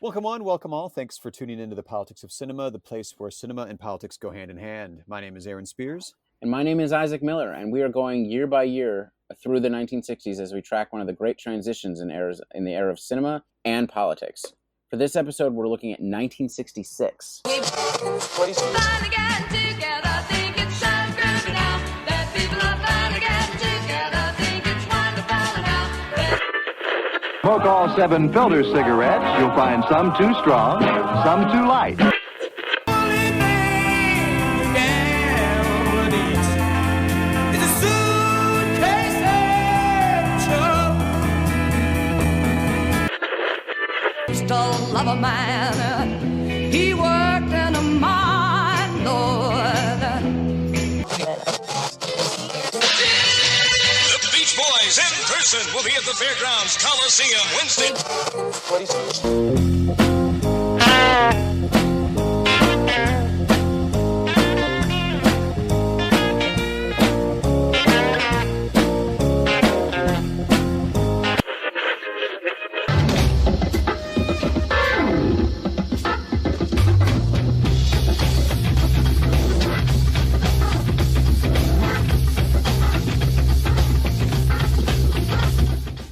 Welcome all. Thanks for tuning into the Politics of Cinema, the place where cinema and politics go hand in hand. My name is Aaron Spears. And my name is Isaac Miller, and we are going year by year through the 1960s as we track one of the great transitions in the era of cinema and politics. For this episode, we're looking at 1966. Smoke all 7 filter cigarettes. You'll find some too strong, some too light. Love a man, he worked in a mine, Lord. The Beach Boys in person will be at the Fairgrounds Coliseum Wednesday.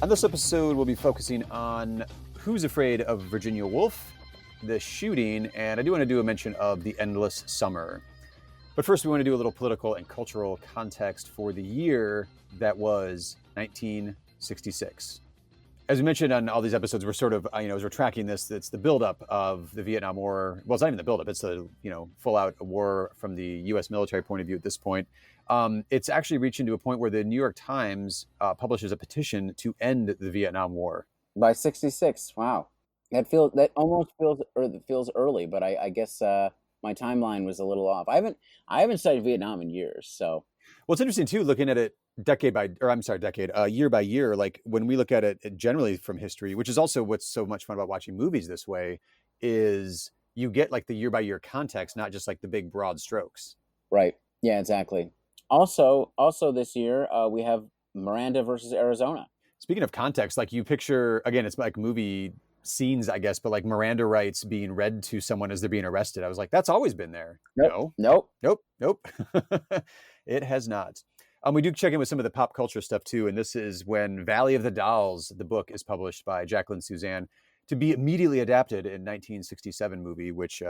On this episode, we'll be focusing on Who's Afraid of Virginia Woolf, the shooting, and I do want to do a mention of The Endless Summer. But first, we want to do a little political and cultural context for the year that was 1966. As we mentioned on all these episodes, we're sort of, as we're tracking this, it's the buildup of the Vietnam War. Well, it's not even the buildup, it's the, full-out war from the U.S. military point of view at this point. It's actually reaching to a point where the New York Times publishes a petition to end the Vietnam War. By 66, wow. That almost feels early, but I guess my timeline was a little off. I haven't studied Vietnam in years, so. Well, it's interesting too, looking at it year by year. Like when we look at it generally from history, which is also what's so much fun about watching movies this way, is you get like the year by year context, not just like the big broad strokes. Right. Yeah, exactly. Also this year, we have Miranda versus Arizona. Speaking of context, like you picture, again, it's like movie scenes, I guess, but like Miranda rights being read to someone as they're being arrested. I was like, that's always been there. Nope. Nope. It has not. We do check in with some of the pop culture stuff too. And this is when Valley of the Dolls, the book, is published by Jacqueline Suzanne to be immediately adapted in 1967 movie, which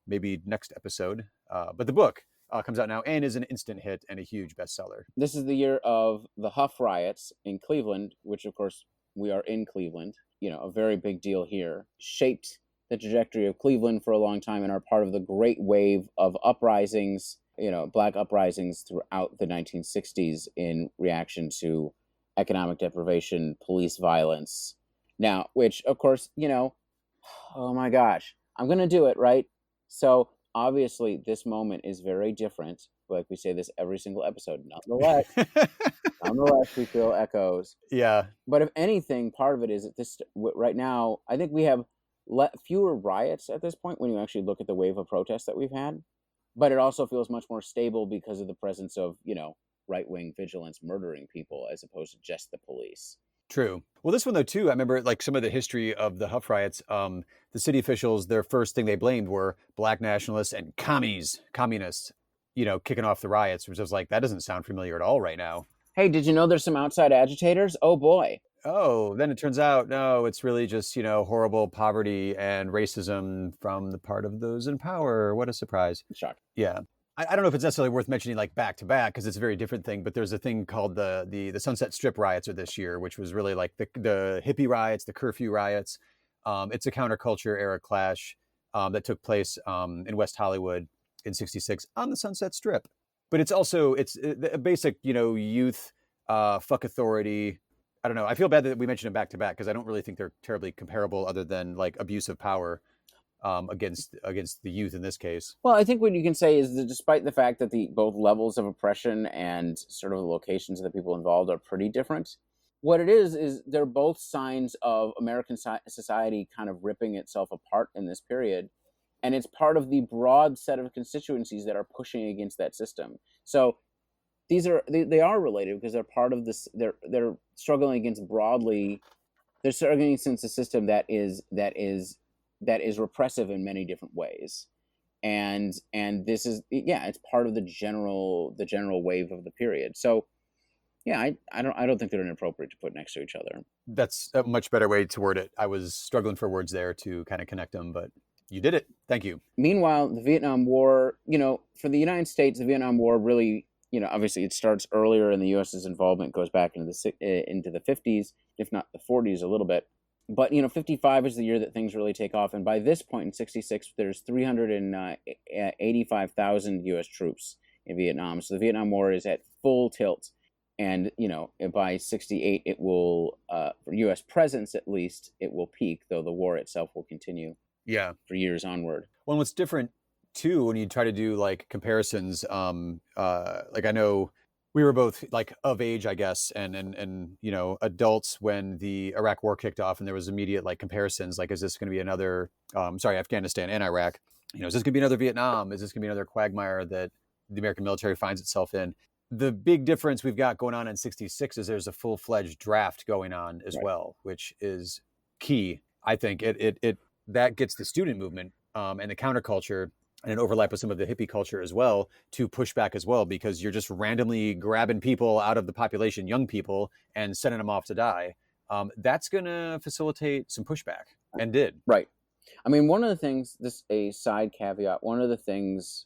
maybe next episode. But the book comes out now and is an instant hit and a huge bestseller. This is the year of the Huff riots in Cleveland, which of course we are in Cleveland. A very big deal here. Shaped the trajectory of Cleveland for a long time and are part of the great wave of uprisings, black uprisings throughout the 1960s in reaction to economic deprivation, police violence. Now, which of course, oh my gosh, I'm going to do it, right? So obviously, this moment is very different. Like we say this every single episode. Nonetheless, we feel echoes. Yeah. But if anything, part of it is that this right now, I think we have fewer riots at this point when you actually look at the wave of protests that we've had. But it also feels much more stable because of the presence of, right-wing vigilance murdering people as opposed to just the police. True. Well, this one, though, too, I remember like some of the history of the Huff riots. The city officials, their first thing they blamed were black nationalists and communists, kicking off the riots, which was like, that doesn't sound familiar at all right now. Hey, did you know there's some outside agitators? Oh, boy. Oh, then it turns out, no, it's really just, horrible poverty and racism from the part of those in power. What a surprise. Shock. Yeah. I don't know if it's necessarily worth mentioning like back to back because it's a very different thing, but there's a thing called the Sunset Strip riots of this year, which was really like the hippie riots, the curfew riots. It's a counterculture era clash that took place in West Hollywood in 66 on the Sunset Strip. But it's a basic, youth, fuck authority. I don't know. I feel bad that we mentioned them back to back because I don't really think they're terribly comparable other than like abuse of power against the youth in this case. Well, I think what you can say is that despite the fact that the both levels of oppression and sort of the locations of the people involved are pretty different, what it is they're both signs of American society kind of ripping itself apart in this period. And it's part of the broad set of constituencies that are pushing against that system. So they are related because they're part of this. They're struggling against broadly. They're struggling against a system that is that is repressive in many different ways. And this is, it's part of the general wave of the period. So yeah, I don't think they're inappropriate to put next to each other. That's a much better way to word it. I was struggling for words there to kind of connect them, but you did it. Thank you. Meanwhile, the Vietnam War, for the United States, the Vietnam War really, obviously it starts earlier, and the U.S.'s involvement goes back into the 50s, if not the 40s a little bit. But, 55 is the year that things really take off. And by this point in 66, there's 385,000 U.S. troops in Vietnam. So the Vietnam War is at full tilt. And, by 68, it will, for U.S. presence at least, it will peak, though the war itself will continue for years onward. Well, what's different, too, when you try to do, like, comparisons, like, I know we were both, like, of age, I guess, and adults when the Iraq War kicked off, and there was immediate, like, comparisons, like, is this going to be another, Afghanistan and Iraq, is this going to be another Vietnam? Is this going to be another quagmire that the American military finds itself in? The big difference we've got going on in 66 is there's a full-fledged draft going on as well, which is key. I think it that gets the student movement and the counterculture and an overlap with some of the hippie culture as well to push back as well, because you're just randomly grabbing people out of the population, young people, and sending them off to die. That's going to facilitate some pushback, and did. Right. I mean, one of the things, a side caveat, one of the things,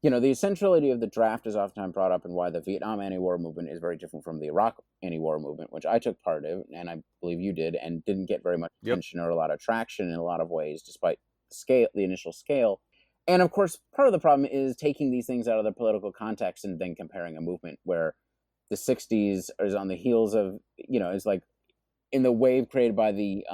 the essentiality of the draft is oftentimes brought up, and why the Vietnam anti-war movement is very different from the Iraq anti-war movement, which I took part in, and I believe you did, and didn't get very much attention or a lot of traction in a lot of ways, despite the initial scale. And of course, part of the problem is taking these things out of their political context and then comparing a movement where the 60s is on the heels of, is like in the wave created by the,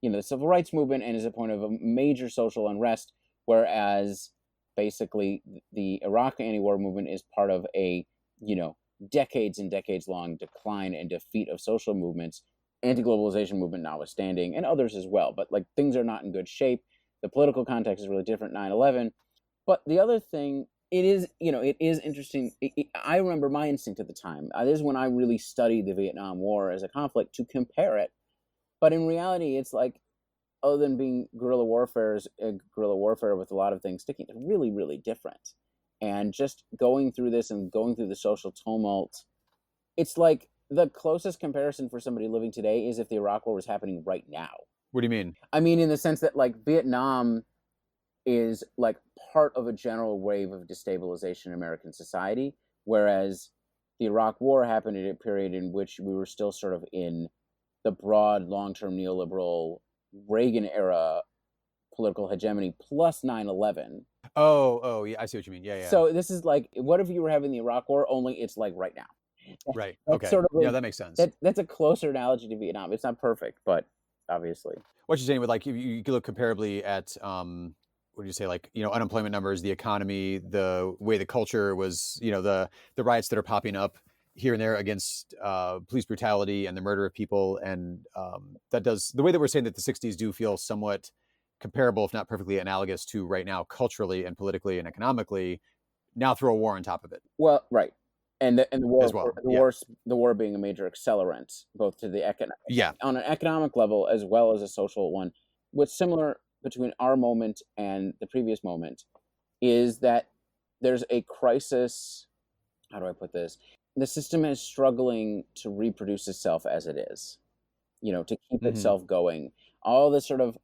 the civil rights movement, and is a point of a major social unrest, whereas basically the Iraq anti-war movement is part of a, decades and decades long decline and defeat of social movements, anti-globalization movement notwithstanding, and others as well. But like, things are not in good shape. The political context is really different, 9/11. But the other thing, it is interesting. I remember my instinct at the time. This is when I really studied the Vietnam War as a conflict, to compare it. But in reality, it's like, other than being guerrilla warfare with a lot of things sticking, it's really, really different. And just going through this and going through the social tumult, it's like the closest comparison for somebody living today is if the Iraq War was happening right now. What do you mean? I mean, in the sense that, like, Vietnam is like part of a general wave of destabilization in American society, whereas the Iraq War happened at a period in which we were still sort of in the broad, long-term neoliberal Reagan era political hegemony plus 9/11. Oh, yeah, I see what you mean. Yeah. So this is like, what if you were having the Iraq War, only it's like right now? Right. That's Okay. Sort of Yeah, that makes sense. That's a closer analogy to Vietnam. It's not perfect, but obviously. What you're saying with, like, you could look comparably at, what do you say, like, unemployment numbers, the economy, the way the culture was, the riots that are popping up here and there against police brutality and the murder of people. And that does, the way that we're saying that the 60s do feel somewhat comparable, if not perfectly analogous to right now, culturally and politically and economically, now throw a war on top of it. Well, right. And the war, as well. The war being a major accelerant, both to the on an economic level as well as a social one. What's similar between our moment and the previous moment is that there's a crisis. How do I put this? The system is struggling to reproduce itself as it is, to keep itself going. All this sort of,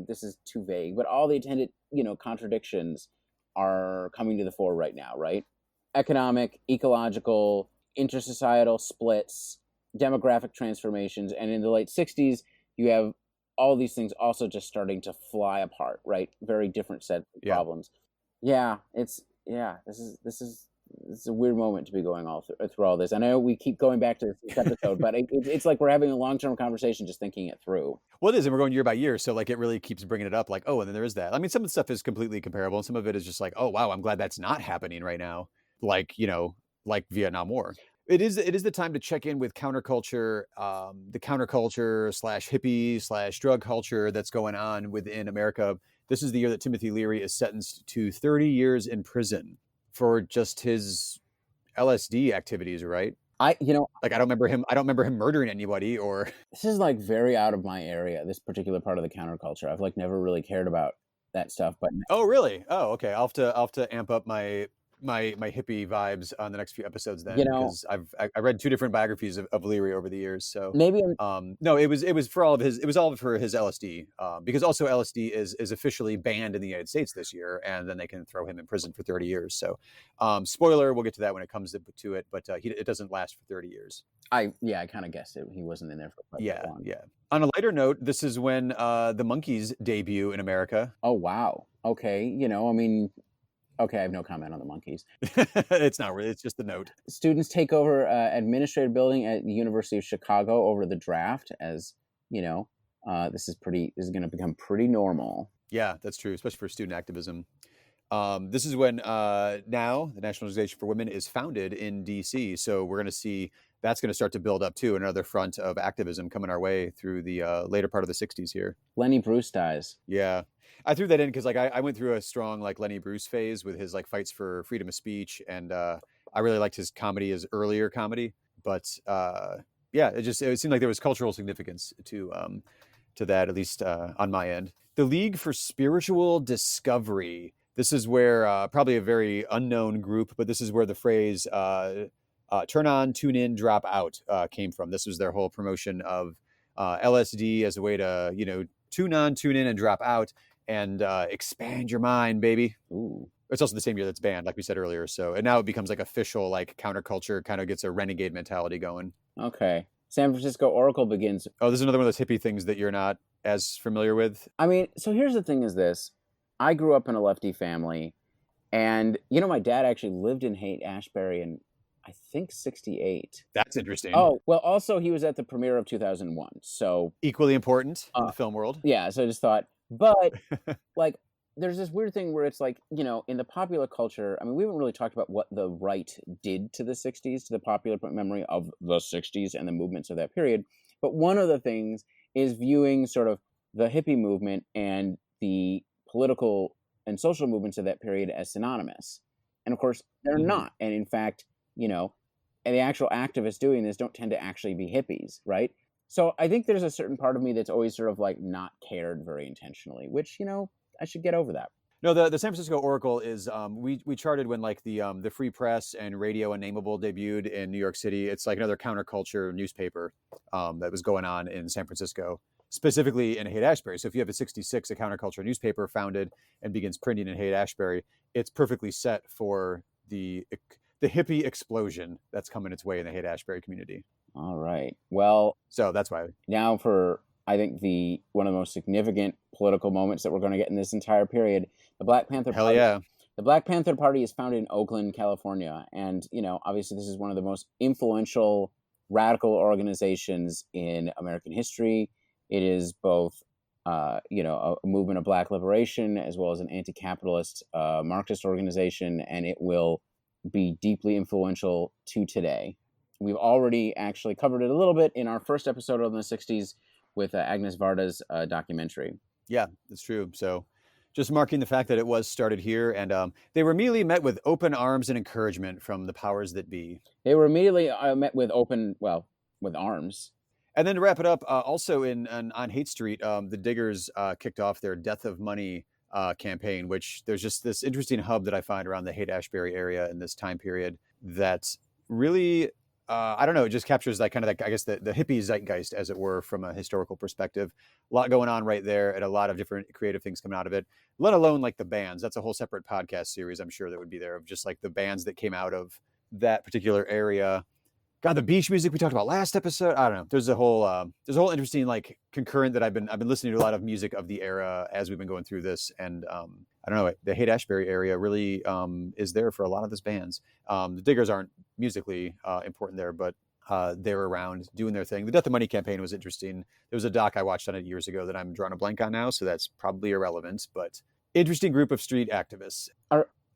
this is too vague, but all the attendant, contradictions are coming to the fore right now, right? Economic, ecological, intersocietal splits, demographic transformations. And in the late 60s, you have all these things also just starting to fly apart, right? Very different set of problems. This is a weird moment to be going through all this. I know we keep going back to this episode, but it's like we're having a long-term conversation just thinking it through. Well, it is, and we're going year by year, so like it really keeps bringing it up, like, oh, and then there is that. I mean, some of the stuff is completely comparable, and some of it is just like, oh, wow, I'm glad that's not happening right now. Like, like Vietnam War. It is the time to check in with counterculture, the counterculture / hippie / drug culture that's going on within America. This is the year that Timothy Leary is sentenced to 30 years in prison for just his LSD activities, right? I Like I don't remember him murdering anybody or this is like very out of my area, this particular part of the counterculture. I've like never really cared about that stuff, but Oh, really? Oh, okay. I'll have to amp up my hippie vibes on the next few episodes then, because I read two different biographies of Leary over the years. So maybe no, it was for all of his LSD, because also LSD is officially banned in the United States this year, and then they can throw him in prison for 30 years. So spoiler, we'll get to that when it comes to it, but it doesn't last for 30 years. I kind of guessed it. He wasn't in there for quite that long. Yeah. On a lighter note, this is when the Monkees debut in America. Oh wow. Okay, I mean, okay, I have no comment on the Monkees. It's not really. It's just the note. Students take over administrative building at the University of Chicago over the draft. As this is going to become pretty normal. Yeah, that's true, especially for student activism. This is when now the National Organization for Women is founded in D.C. So we're going to see that's going to start to build up too, another front of activism coming our way through the later part of the 60s here. Lenny Bruce dies. Yeah. I threw that in because like I went through a strong like Lenny Bruce phase with his like fights for freedom of speech, and I really liked his comedy, his earlier comedy. But yeah, it seemed like there was cultural significance to that, at least on my end. The League for Spiritual Discovery. This is where probably a very unknown group, but this is where the phrase "turn on, tune in, drop out" came from. This was their whole promotion of LSD as a way to tune on, tune in, and drop out, and expand your mind, baby. Ooh. It's also the same year that's banned, like we said earlier. So, and now it becomes like official, like counterculture, kind of gets a renegade mentality going. Okay. San Francisco Oracle begins. Oh, this is another one of those hippie things that you're not as familiar with. I mean, so here's the thing: is this? I grew up in a lefty family, and my dad actually lived in Haight-Ashbury in, I think, 1968. That's interesting. Oh, well, also he was at the premiere of 2001, so equally important in the film world. Yeah, so I just thought, but like, there's this weird thing where it's like, in the popular culture, I mean, we haven't really talked about what the right did to the 60s, to the popular memory of the 60s and the movements of that period. But one of the things is viewing sort of the hippie movement and the political and social movements of that period as synonymous. And of course, they're not. And in fact, and the actual activists doing this don't tend to actually be hippies, right? So I think there's a certain part of me that's always sort of like not cared very intentionally, which, I should get over that. No, the San Francisco Oracle is we charted when like the Free Press and Radio Unnameable debuted in New York City. It's like another counterculture newspaper that was going on in San Francisco, specifically in Haight-Ashbury. So if you have a 66, a counterculture newspaper founded and begins printing in Haight-Ashbury, it's perfectly set for the hippie explosion that's coming its way in the Haight-Ashbury community. All right. Well, so that's why. Now for, I think, one of the most significant political moments that we're going to get in this entire period, the Black Panther Party. Hell yeah. The Black Panther Party is founded in Oakland, California. And, obviously this is one of the most influential radical organizations in American history. It is both, a movement of Black liberation as well as an anti-capitalist Marxist organization, and it will be deeply influential to today. We've already actually covered it a little bit in our first episode of the 60s with Agnes Varda's documentary. Yeah, that's true. So just marking the fact that it was started here, and they were immediately met with open arms and encouragement from the powers that be. They were immediately met with with arms. And then to wrap it up, also on Haight Street, the Diggers kicked off their Death of Money campaign, which there's just this interesting hub that I find around the Haight-Ashbury area in this time period that really, I don't know, it just captures that kind of, I guess, the hippie zeitgeist, as it were, from a historical perspective. A lot going on right there, and a lot of different creative things coming out of it, let alone like the bands. That's a whole separate podcast series, I'm sure, that would be there, of just like the bands that came out of that particular area. God, the beach music we talked about last episode. I don't know. There's a whole interesting like concurrent that I've been listening to a lot of music of the era as we've been going through this, and I don't know, the Haight-Ashbury area really is there for a lot of those bands. The Diggers aren't musically important there, but they were around doing their thing. The Death of Money campaign was interesting. There was a doc I watched on it years ago that I'm drawing a blank on now, so that's probably irrelevant. But interesting group of street activists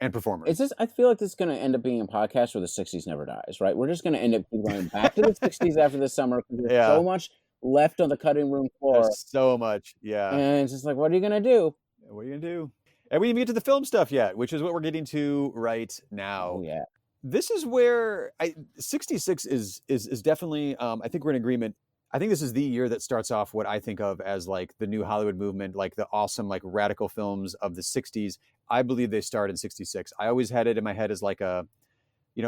and performers. I feel like this is going to end up being a podcast where the 60s never dies, right? We're just going to end up going back to the 60s after this summer because there's so much left on the cutting room floor. There's so much, yeah. And it's just like, what are you going to do? What are you going to do? And we didn't get to the film stuff yet, which is what we're getting to right now. Oh, yeah. This is where 66 is definitely, I think we're in agreement. I think this is the year that starts off what I think of as like the new Hollywood movement, like the awesome, like radical films of the 60s. I believe they start in 66. I always had it in my head as like a,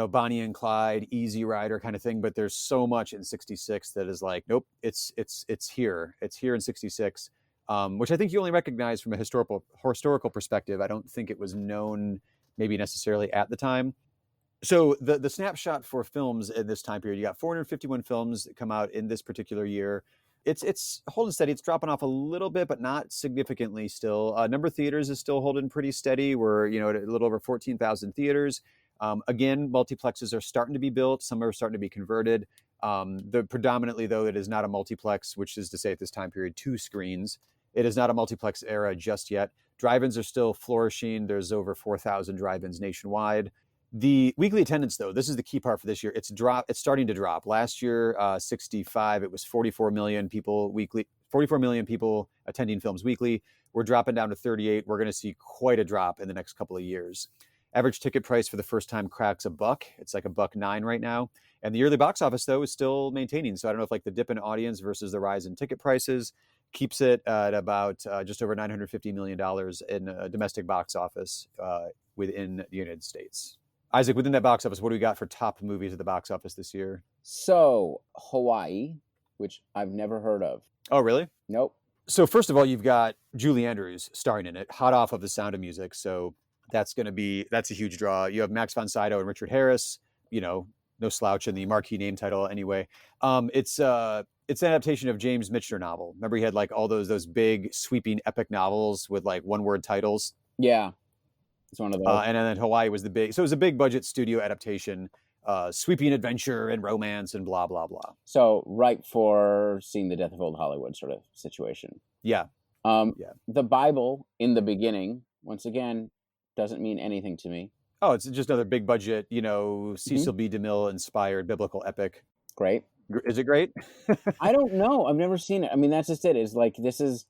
Bonnie and Clyde, Easy Rider kind of thing, but there's so much in 66 that is like, nope, it's here. It's here in 66. Which I think you only recognize from a historical perspective. I don't think it was known maybe necessarily at the time. So the snapshot for films in this time period, you got 451 films that come out in this particular year. It's holding steady. It's dropping off a little bit, but not significantly still. Number of theaters is still holding pretty steady. We're, at a little over 14,000 theaters. Again, multiplexes are starting to be built. Some are starting to be converted. Predominantly, though, it is not a multiplex, which is to say at this time period, 2 screens. It is not a multiplex era just yet. Drive-ins are still flourishing. There's over 4,000 drive-ins nationwide. The weekly attendance, though, this is the key part for this year. It's starting to drop. Last year, 65, it was 44 million people weekly. 44 million people attending films weekly. We're dropping down to 38. We're going to see quite a drop in the next couple of years. Average ticket price for the first time cracks $1. It's like $1.09 right now. And the yearly box office, though, is still maintaining. So I don't know if like the dip in audience versus the rise in ticket prices keeps it at about just over $950 million in a domestic box office within the United States. Isaac, within that box office, what do we got for top movies at the box office this year? So, Hawaii, which I've never heard of. Oh, really? Nope. So first of all, you've got Julie Andrews starring in it, hot off of The Sound of Music. So that's a huge draw. You have Max von Sydow and Richard Harris, no slouch in the marquee name title anyway. It's an adaptation of James Michener novel. Remember he had like all those big sweeping epic novels with like one-word titles? Yeah. It's one of those. And then Hawaii was it was a big budget studio adaptation, sweeping adventure and romance and blah, blah, blah. So ripe for seeing the death of old Hollywood sort of situation. Yeah. The Bible in the beginning, once again, doesn't mean anything to me. Oh, it's just another big budget, Cecil B. DeMille inspired biblical epic. Great. Is it great? I don't know. I've never seen it. I mean, that's just it. Is like, this is,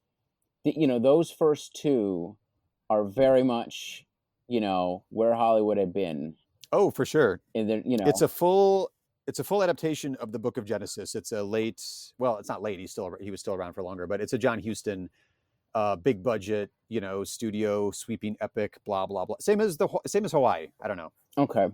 those first two are very much, where Hollywood had been. Oh, for sure. And then, it's a full adaptation of the Book of Genesis. It's it's not late. He was still around for longer, but it's a John Huston, big budget, studio sweeping epic, blah, blah, blah. Same as Hawaii. I don't know. Okay.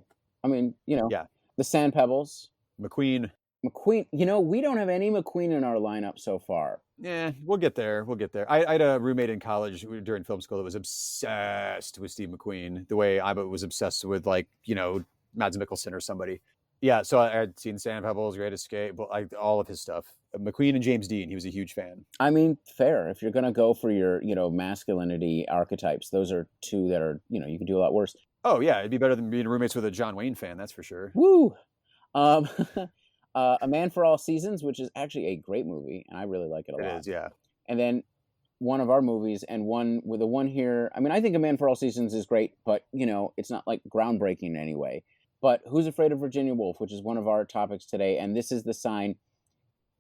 I mean, yeah. The Sand Pebbles. McQueen. We don't have any McQueen in our lineup so far. Yeah, we'll get there. I had a roommate in college during film school that was obsessed with Steve McQueen, the way I was obsessed with, like, Mads Mikkelsen or somebody. Yeah, so I had seen Sand Pebbles, Great Escape, all of his stuff. McQueen and James Dean, he was a huge fan. I mean, fair. If you're going to go for your, masculinity archetypes, those are two that are, you can do a lot worse. Oh, yeah, it'd be better than being roommates with a John Wayne fan, that's for sure. Woo! A Man for All Seasons, which is actually a great movie, and I really like it a lot. It is, yeah. And then one of our movies, and one with the one here. I mean, I think A Man for All Seasons is great, but it's not like groundbreaking in any way. But Who's Afraid of Virginia Woolf, which is one of our topics today, and this is the sign.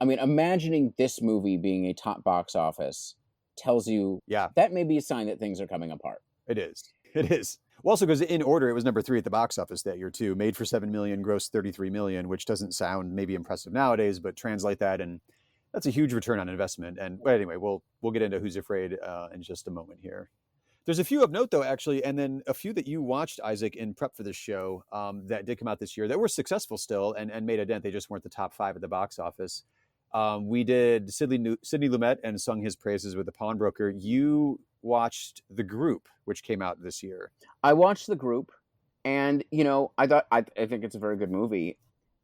I mean, imagining this movie being a top box office tells you that may be a sign that things are coming apart. It is. Well, also because in order, it was number 3 at the box office that year too. Made for $7 million, grossed $33 million, which doesn't sound maybe impressive nowadays, but translate that, and that's a huge return on investment. And anyway, we'll get into Who's Afraid in just a moment here. There's a few of note though, actually, and then a few that you watched, Isaac, in prep for this show that did come out this year that were successful still and made a dent. They just weren't the top 5 at the box office. We did Sidney Lumet and sung his praises with The Pawnbroker. You watched The Group, which came out this year. I watched The Group, and I think it's a very good movie.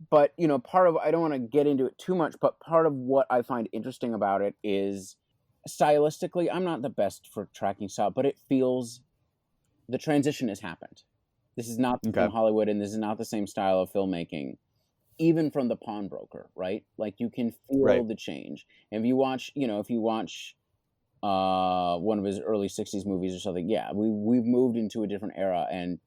But part of, I don't want to get into it too much, but part of what I find interesting about it is stylistically, I'm not the best for tracking style, but it feels the transition has happened. This is not from Hollywood, and this is not the same style of filmmaking. Even from The Pawnbroker, right? Like, you can feel the change. And if you watch, one of his early 60s movies or something, we've moved into a different era. And,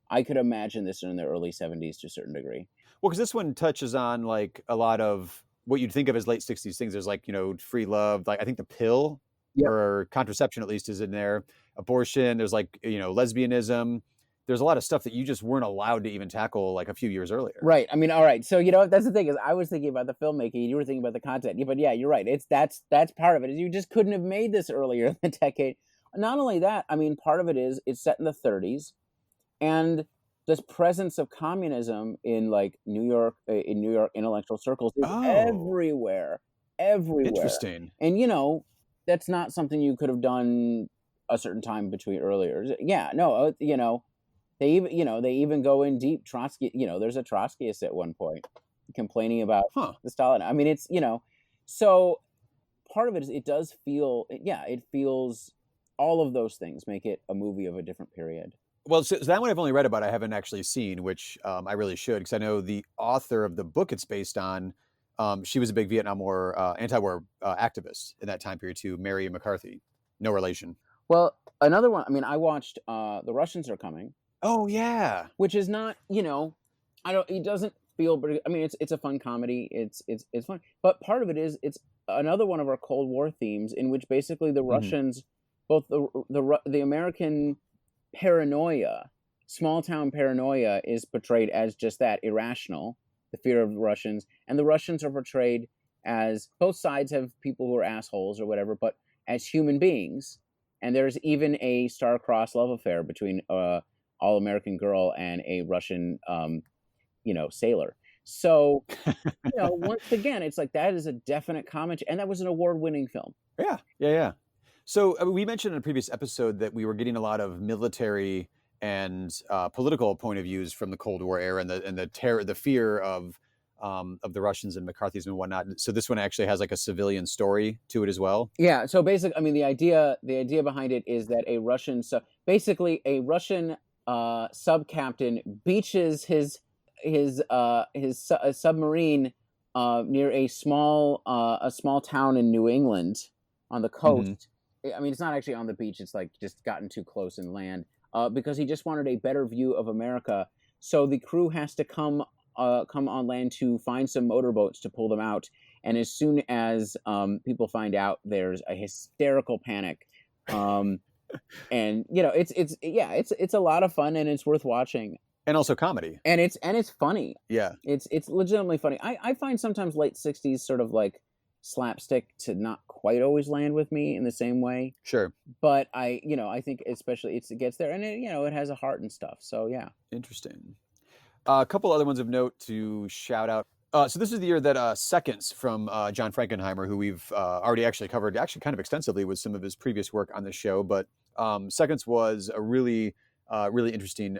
I could imagine this in the early 70s to a certain degree. Well, because this one touches on, like, a lot of what you'd think of as late 60s things. There's, like, free love. Like, I think the pill, or contraception at least, is in there. Abortion. There's, like, lesbianism. there's a lot of stuff that you just weren't allowed to even tackle like a few years earlier. Right. I mean, all right. So, that's the thing is I was thinking about the filmmaking and you were thinking about the content. But yeah, you're right. That's part of it. Is you just couldn't have made this earlier in the decade. Not only that, I mean, part of it is it's set in the 30s, and this presence of communism in like New York intellectual circles is everywhere. Interesting. And that's not something you could have done a certain time between earlier. Yeah, no, they even go in deep. Trotsky, there's a Trotskyist at one point complaining about the Stalin. I mean, it's so part of it is it does feel, it feels, all of those things make it a movie of a different period. Well, so that one I've only read about. I haven't actually seen, which I really should, because I know the author of the book it's based on. She was a big Vietnam War anti-war activist in that time period too. Mary McCarthy, no relation. Well, another one. I mean, I watched The Russians Are Coming. Oh yeah, which is not, it doesn't feel, but I mean, it's a fun comedy. It's fun, but part of it is it's another one of our Cold War themes in which basically the Russians, both the American paranoia, small town paranoia, is portrayed as just that, irrational, the fear of the Russians, and the Russians are portrayed as, both sides have people who are assholes or whatever, but as human beings. And there's even a star-crossed love affair between all-American girl and a Russian, sailor. So, once again, it's like that is a definite comment, and that was an award-winning film. Yeah. So we mentioned in a previous episode that we were getting a lot of military and political point of views from the Cold War era and the terror, the fear of the Russians and McCarthyism and whatnot. So this one actually has like a civilian story to it as well. Yeah. So basically, I mean, the idea behind it is that a Russian sub captain beaches his submarine near a small town in New England on the coast. I mean, it's not actually on the beach. It's like just gotten too close inland because he just wanted a better view of America. So the crew has to come on land to find some motorboats to pull them out. And as soon as people find out, there's a hysterical panic. And it's a lot of fun and it's worth watching. And also comedy. And it's funny. Yeah. It's legitimately funny. I find sometimes late 60s sort of like slapstick to not quite always land with me in the same way. Sure. But I think especially it gets there, and it has a heart and stuff. So yeah. Interesting. A couple other ones of note to shout out. So this is the year that Seconds from John Frankenheimer, who we've already actually covered kind of extensively with some of his previous work on the show. But Seconds was a really interesting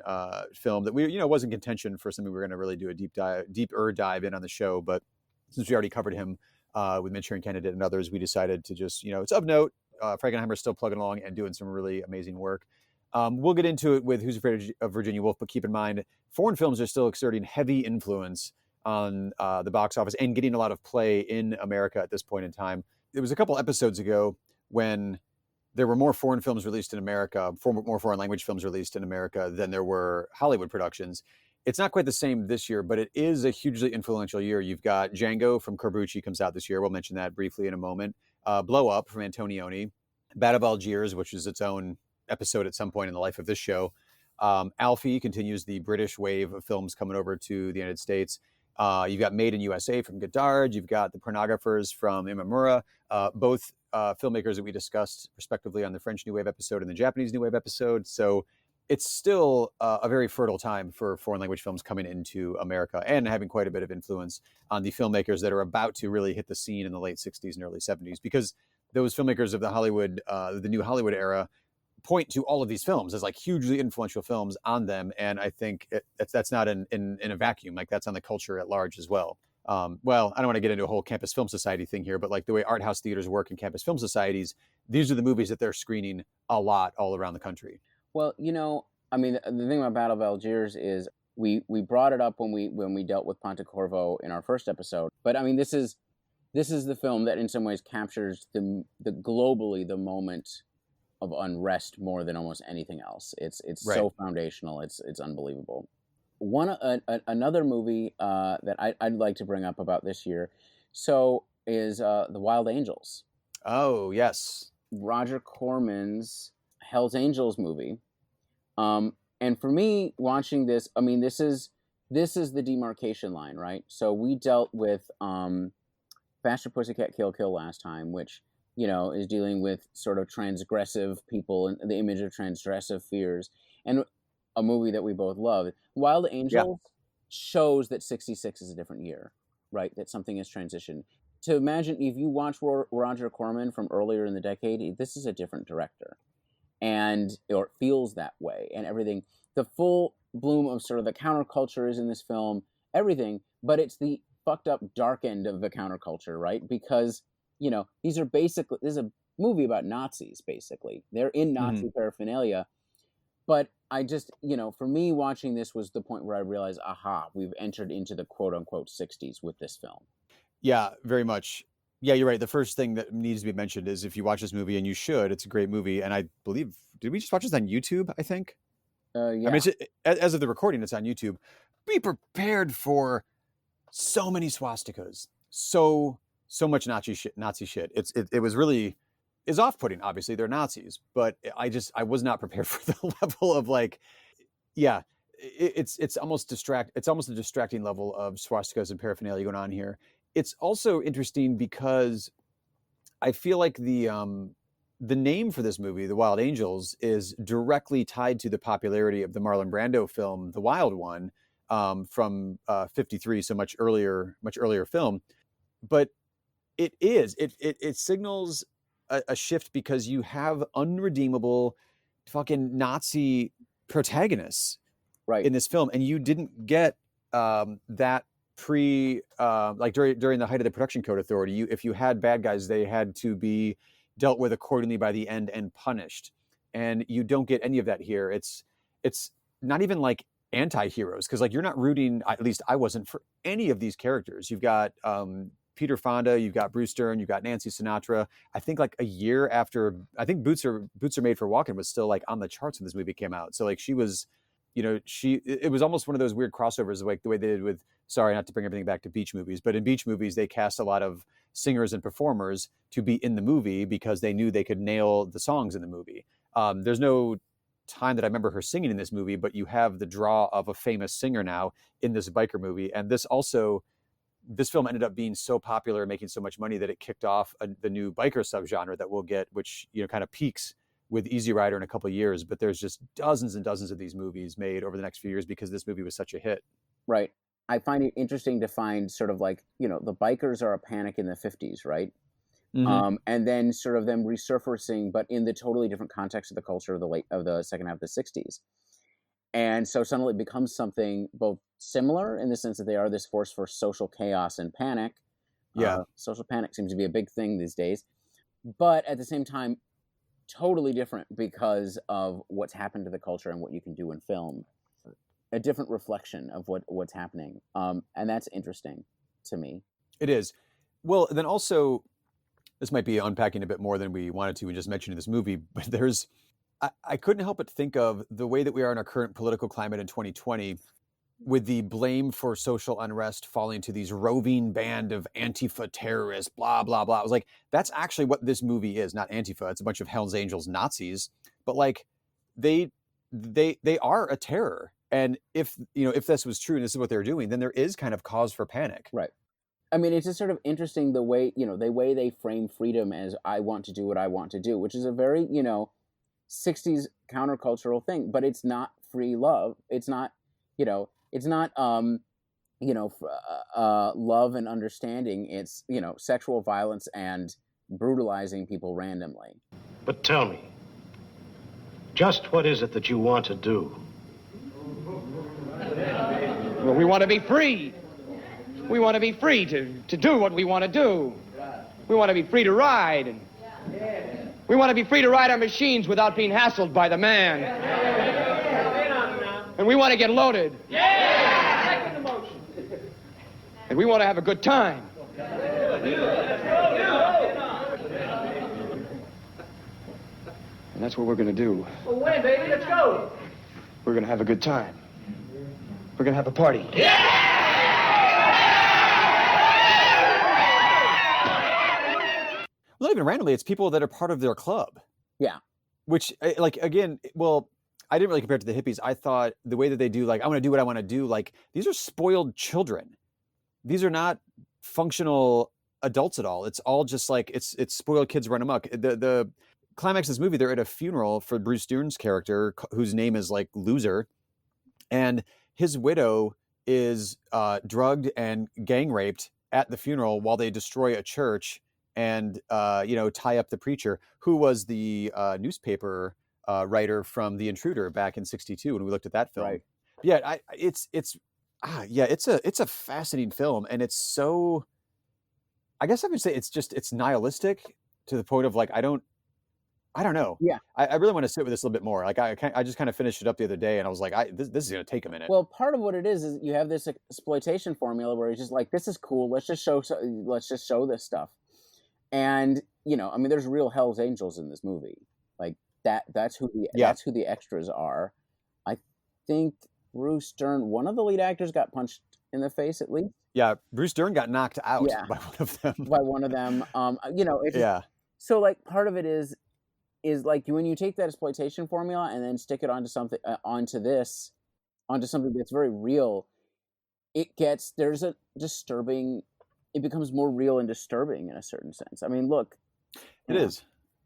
film that we was in contention for something we were going to really do a deeper dive in on the show. But since we already covered him with Manchurian Candidate and others, we decided to just it's of note. Frankenheimer's still plugging along and doing some really amazing work. We'll get into it with Who's Afraid of Virginia Woolf, but keep in mind, foreign films are still exerting heavy influence on the box office and getting a lot of play in America at this point in time. There was a couple episodes ago when there were more foreign films released in America, more foreign language films released in America than there were Hollywood productions. It's not quite the same this year, but it is a hugely influential year. You've got Django from Corbucci comes out this year. We'll mention that briefly in a moment. Blow Up from Antonioni. Battle of Algiers, which is its own episode at some point in the life of this show. Alfie continues the British wave of films coming over to the United States. You've got Made in USA from Godard. You've got The Pornographers from Imamura, both filmmakers that we discussed respectively on the French New Wave episode and the Japanese New Wave episode. So it's still a very fertile time for foreign language films coming into America and having quite a bit of influence on the filmmakers that are about to really hit the scene in the late 60s and early 70s, because those filmmakers of the new Hollywood era point to all of these films as like hugely influential films on them. And I think that's not in a vacuum. Like that's on the culture at large as well. Well, I don't want to get into a whole campus film society thing here, but like the way art house theaters work in campus film societies, these are the movies that they're screening a lot all around the country. Well, I mean, the thing about Battle of Algiers is we brought it up when we dealt with Pontecorvo in our first episode. But I mean, this is the film that in some ways captures the globally the moment of unrest more than almost anything else. It's right. So foundational. It's unbelievable. Another movie that I'd like to bring up about this year, is The Wild Angels. Oh yes, Roger Corman's Hell's Angels movie. And for me, watching this, I mean, this is the demarcation line, right? So we dealt with Faster Pussycat Kill Kill last time, which, you know, is dealing with sort of transgressive people and the image of transgressive fears, and a movie that we both love. Wild Angels shows that 66 is a different year, right? That something has transitioned. To imagine, if you watch Roger Corman from earlier in the decade, this is a different director. Or it feels that way, and everything. The full bloom of sort of the counterculture is in this film, everything, but it's the fucked up dark end of the counterculture, right? Because, you know, this is a movie about Nazis, basically. They're in Nazi paraphernalia. But I just, you know, for me, watching this was the point where I realized, aha, we've entered into the quote unquote 60s with this film. Yeah, very much. Yeah, you're right. The first thing that needs to be mentioned is if you watch this movie, and you should, it's a great movie. And I believe, did we just watch this on YouTube, I think? Yeah. I mean, as of the recording, it's on YouTube. Be prepared for so many swastikas, so much Nazi shit. It was really is off-putting. Obviously, they're Nazis, but I was not prepared for the level of like, yeah, it's almost a distracting level of swastikas and paraphernalia going on here. It's also interesting because I feel like the name for this movie, The Wild Angels, is directly tied to the popularity of the Marlon Brando film, The Wild One, from 53, so much earlier film. But it signals a shift because you have unredeemable fucking Nazi protagonists in this film, and you didn't get that like during the height of the Production Code Authority. If you had bad guys, they had to be dealt with accordingly by the end and punished, and you don't get any of that here. It's not even like anti-heroes, because like you're not rooting, at least I wasn't, for any of these characters. You've got Peter Fonda, you've got Bruce Dern, you've got Nancy Sinatra. I think like a year after, I think Boots Are Made for Walking was still like on the charts when this movie came out. So like she was, you know, it was almost one of those weird crossovers, like the way they did with, sorry, not to bring everything back to beach movies, but in beach movies, they cast a lot of singers and performers to be in the movie because they knew they could nail the songs in the movie. There's no time that I remember her singing in this movie, but you have the draw of a famous singer now in this biker movie. And this film ended up being so popular and making so much money that it kicked off the new biker subgenre that we'll get, which, you know, kind of peaks with Easy Rider in a couple of years. But there's just dozens and dozens of these movies made over the next few years because this movie was such a hit. Right. I find it interesting to find sort of like, you know, the bikers are a panic in the 50s, right? Mm-hmm. And then sort of them resurfacing, but in the totally different context of the culture of the second half of the 60s. And so suddenly it becomes something both similar in the sense that they are this force for social chaos and panic. Yeah. Social panic seems to be a big thing these days. But at the same time, totally different because of what's happened to the culture and what you can do in film. A different reflection of what's happening. And that's interesting to me. It is. Well, then also, this might be unpacking a bit more than we wanted to and just mentioning this movie, but I couldn't help but think of the way that we are in our current political climate in 2020, with the blame for social unrest falling to these roving band of Antifa terrorists, blah, blah, blah. I was like, that's actually what this movie is, not Antifa. It's a bunch of Hells Angels Nazis, but like they are a terror. And if this was true and this is what they're doing, then there is kind of cause for panic. Right. I mean, it's just sort of interesting the way they frame freedom as I want to do what I want to do, which is a very, 60s countercultural thing, but it's not free love. It's not, love and understanding. It's, sexual violence and brutalizing people randomly. But tell me, just what is it that you want to do? Well, we want to be free. We want to be free to do what we want to do. We want to be free to ride. And we want to be free to ride our machines without being hassled by the man. And we want to get loaded. And we want to have a good time. And that's what we're going to do. Well, when, baby? Let's go. We're going to have a good time. We're going to have a party. Not even randomly, it's people that are part of their club. Yeah. Which, like, again, well, I didn't really compare it to the hippies. I thought the way that they do, like, I want to do what I want to do, like, these are spoiled children. These are not functional adults at all. It's all just like, it's spoiled kids run amok. The climax of this movie, they're at a funeral for Bruce Dern's character, whose name is like Loser. And his widow is drugged and gang raped at the funeral while they destroy a church and, tie up the preacher, who was the newspaper writer from The Intruder back in '62 when we looked at that film. Right. Yeah, it's a fascinating film, and it's so, I guess I would say it's nihilistic to the point of like, I don't know. Yeah. I really want to sit with this a little bit more. Like I just kind of finished it up the other day, and I was like, this is going to take a minute. Well, part of what it is you have this exploitation formula where it's just like, this is cool. Let's just show this stuff. And, there's real Hell's Angels in this movie. Like that's who the extras are. I think Bruce Dern, one of the lead actors, got punched in the face at least. Yeah, Bruce Dern got knocked out by one of them. So like part of it is like when you take that exploitation formula and then stick it onto something onto something that's very real, it becomes more real and disturbing in a certain sense. I mean, look, it is.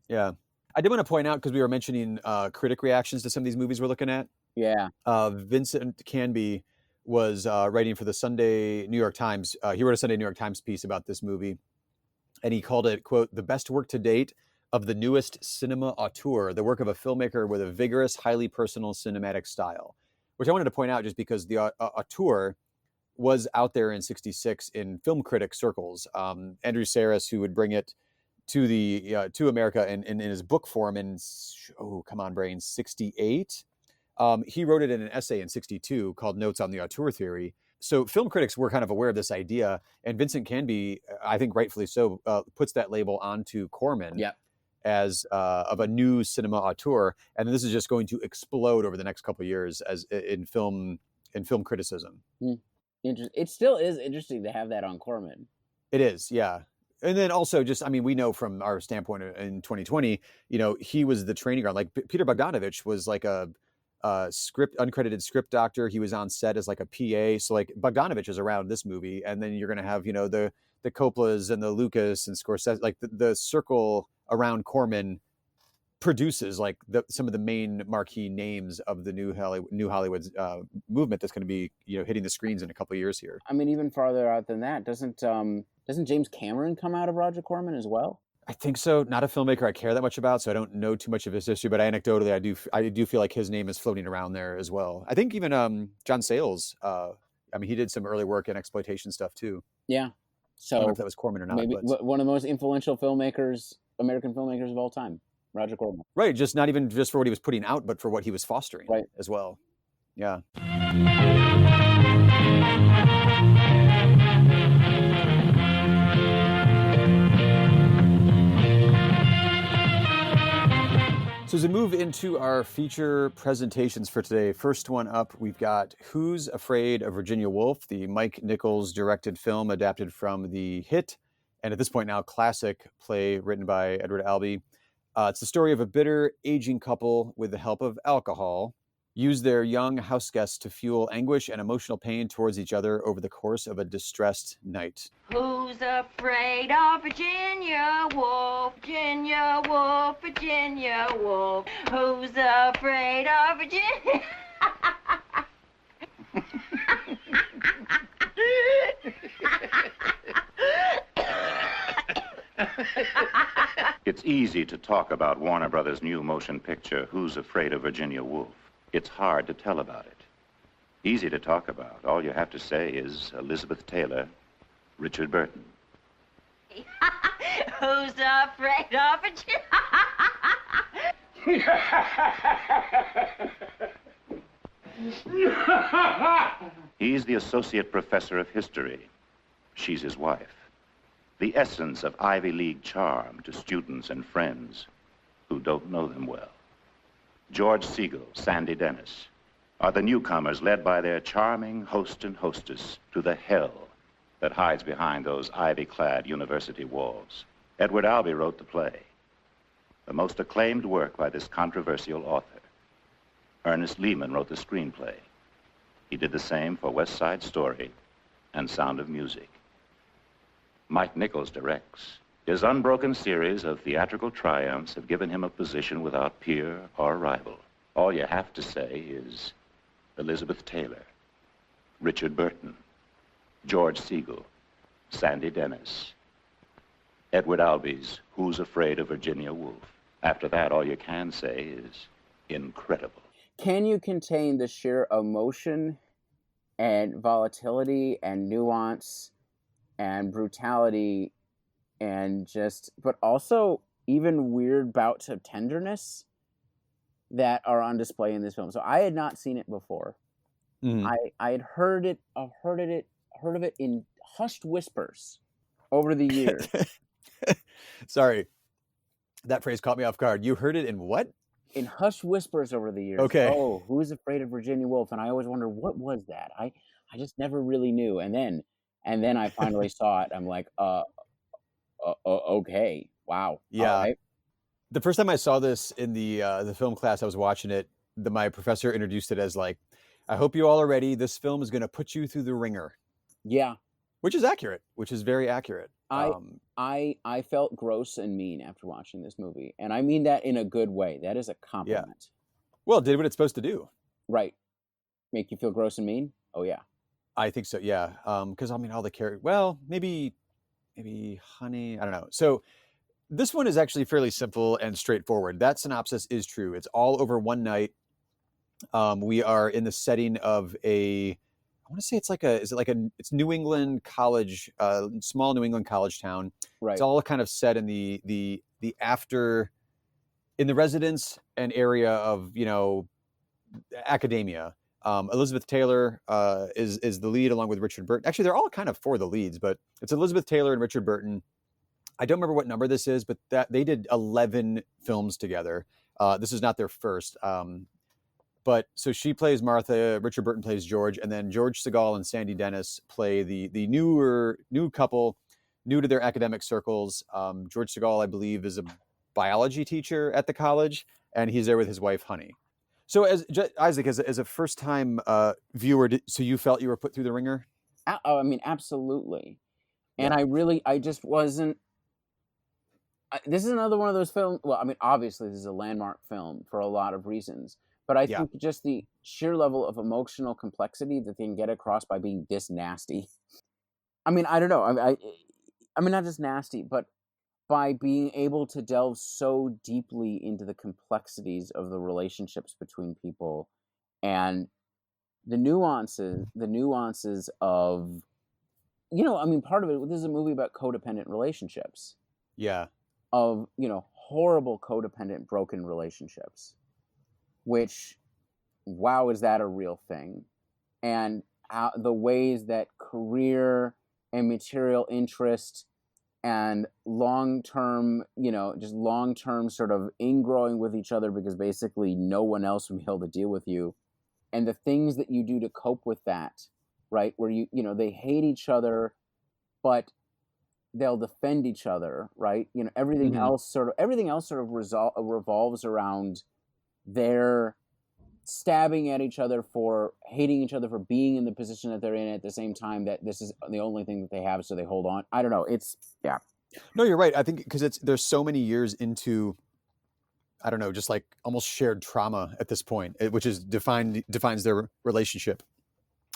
Yeah. I did want to point out, because we were mentioning critic reactions to some of these movies we're looking at. Yeah. Vincent Canby was writing for the New York Times. He wrote a Sunday New York Times piece about this movie, and he called it, quote, "the best work to date of the newest cinema auteur, the work of a filmmaker with a vigorous, highly personal cinematic style," which I wanted to point out just because the auteur was out there in '66 in film critic circles. Andrew Saris, who would bring it to America in his book form in '68. He wrote it in an essay in '62 called Notes on the Auteur Theory. So film critics were kind of aware of this idea, and Vincent Canby, I think rightfully so, puts that label onto Corman as of a new cinema auteur, and this is just going to explode over the next couple of years as in film criticism. It still is interesting to have that on Corman. It is, yeah. And then also just, we know from our standpoint in 2020, he was the training ground. Like Peter Bogdanovich was like a uncredited script doctor. He was on set as like a PA. So like Bogdanovich is around this movie. And then you're going to have, the Coppolas and the Lucas and Scorsese, like the circle around Corman produces like some of the main marquee names of the new Hollywood movement that's going to be, hitting the screens in a couple of years here. Even farther out than that, doesn't James Cameron come out of Roger Corman as well? I think so. Not a filmmaker I care that much about, so I don't know too much of his history. But anecdotally, I do feel like his name is floating around there as well. I think even John Sayles. He did some early work in exploitation stuff too. Yeah. So I don't know if that was Corman or not. Maybe one of the most influential American filmmakers of all time, Roger Corman. Right. Just not even just for what he was putting out, but for what he was fostering as well. Yeah. So as we move into our feature presentations for today, first one up, we've got Who's Afraid of Virginia Woolf, the Mike Nichols directed film adapted from the hit, and at this point now, classic play written by Edward Albee. It's the story of a bitter, aging couple with the help of alcohol use their young house guests to fuel anguish and emotional pain towards each other over the course of a distressed night. Who's afraid of Virginia Woolf, Virginia Woolf, Virginia Woolf? Who's afraid of Virginia? It's easy to talk about Warner Brothers' new motion picture, Who's Afraid of Virginia Woolf? It's hard to tell about it. Easy to talk about. All you have to say is Elizabeth Taylor, Richard Burton. Who's afraid of Virginia? He's the associate professor of history. She's his wife. The essence of Ivy League charm to students and friends who don't know them well. George Siegel, Sandy Dennis, are the newcomers led by their charming host and hostess to the hell that hides behind those ivy-clad university walls. Edward Albee wrote the play, the most acclaimed work by this controversial author. Ernest Lehman wrote the screenplay. He did the same for West Side Story and Sound of Music. Mike Nichols directs. His unbroken series of theatrical triumphs have given him a position without peer or rival. All you have to say is Elizabeth Taylor, Richard Burton, George Segal, Sandy Dennis, Edward Albee's Who's Afraid of Virginia Woolf. After that, all you can say is incredible. Can you contain the sheer emotion and volatility and nuance and brutality and just, but also even weird bouts of tenderness that are on display in this film? So I had not seen it before. I had heard of it in hushed whispers over the years. Sorry, that phrase caught me off guard. You heard it in what? In hushed whispers over the years. Okay. Oh, Who's Afraid of Virginia Woolf? And I always wondered, what was that? I just never really knew. And then I finally saw it. I'm like, okay, wow. Yeah. All right. The first time I saw this in the film class I was watching it, my professor introduced it as like, I hope you all are ready. This film is going to put you through the ringer. Yeah. Which is accurate, which is very accurate. I felt gross and mean after watching this movie. And I mean that in a good way. That is a compliment. Yeah. Well, it did what it's supposed to do. Right. Make you feel gross and mean? Oh, yeah. I think so, yeah. Because, I mean, all the characters... Well, maybe Honey... I don't know. So this one is actually fairly simple and straightforward. That synopsis is true. It's all over one night. We are in the setting of I want to say it's New England college, small New England college town. Right. It's all kind of set in the after, in the residence and area of, academia. Elizabeth Taylor is the lead along with Richard Burton. Actually, they're all kind of for the leads, but it's Elizabeth Taylor and Richard Burton. I don't remember what number this is, but that they did 11 films together. This is not their first. But so she plays Martha, Richard Burton plays George, and then George Segal and Sandy Dennis play the new couple, new to their academic circles. George Segal, I believe, is a biology teacher at the college, and he's there with his wife, Honey. So, Isaac, as a first-time viewer, so you felt you were put through the ringer? I mean, absolutely. And yeah. I just wasn't. This is another one of those films. Well, I mean, obviously, this is a landmark film for a lot of reasons. But I think just the sheer level of emotional complexity that they can get across by being this nasty. I mean, I don't know. I mean, not just nasty, but by being able to delve so deeply into the complexities of the relationships between people and the nuances of, I mean, part of it, this is a movie about codependent relationships. Yeah. Of, horrible codependent broken relationships. Which, wow, is that a real thing? And the ways that career and material interest and long-term, just long-term sort of ingrowing with each other because basically no one else will be able to deal with you. And the things that you do to cope with that, right? Where they hate each other, but they'll defend each other, right? Everything else sort of revolves around their stabbing at each other for hating each other for being in the position that they're in at the same time that this is the only thing that they have, so they hold on. I don't know. No, you're right. I think because there's so many years into, I don't know, just like almost shared trauma at this point, which is defines their relationship.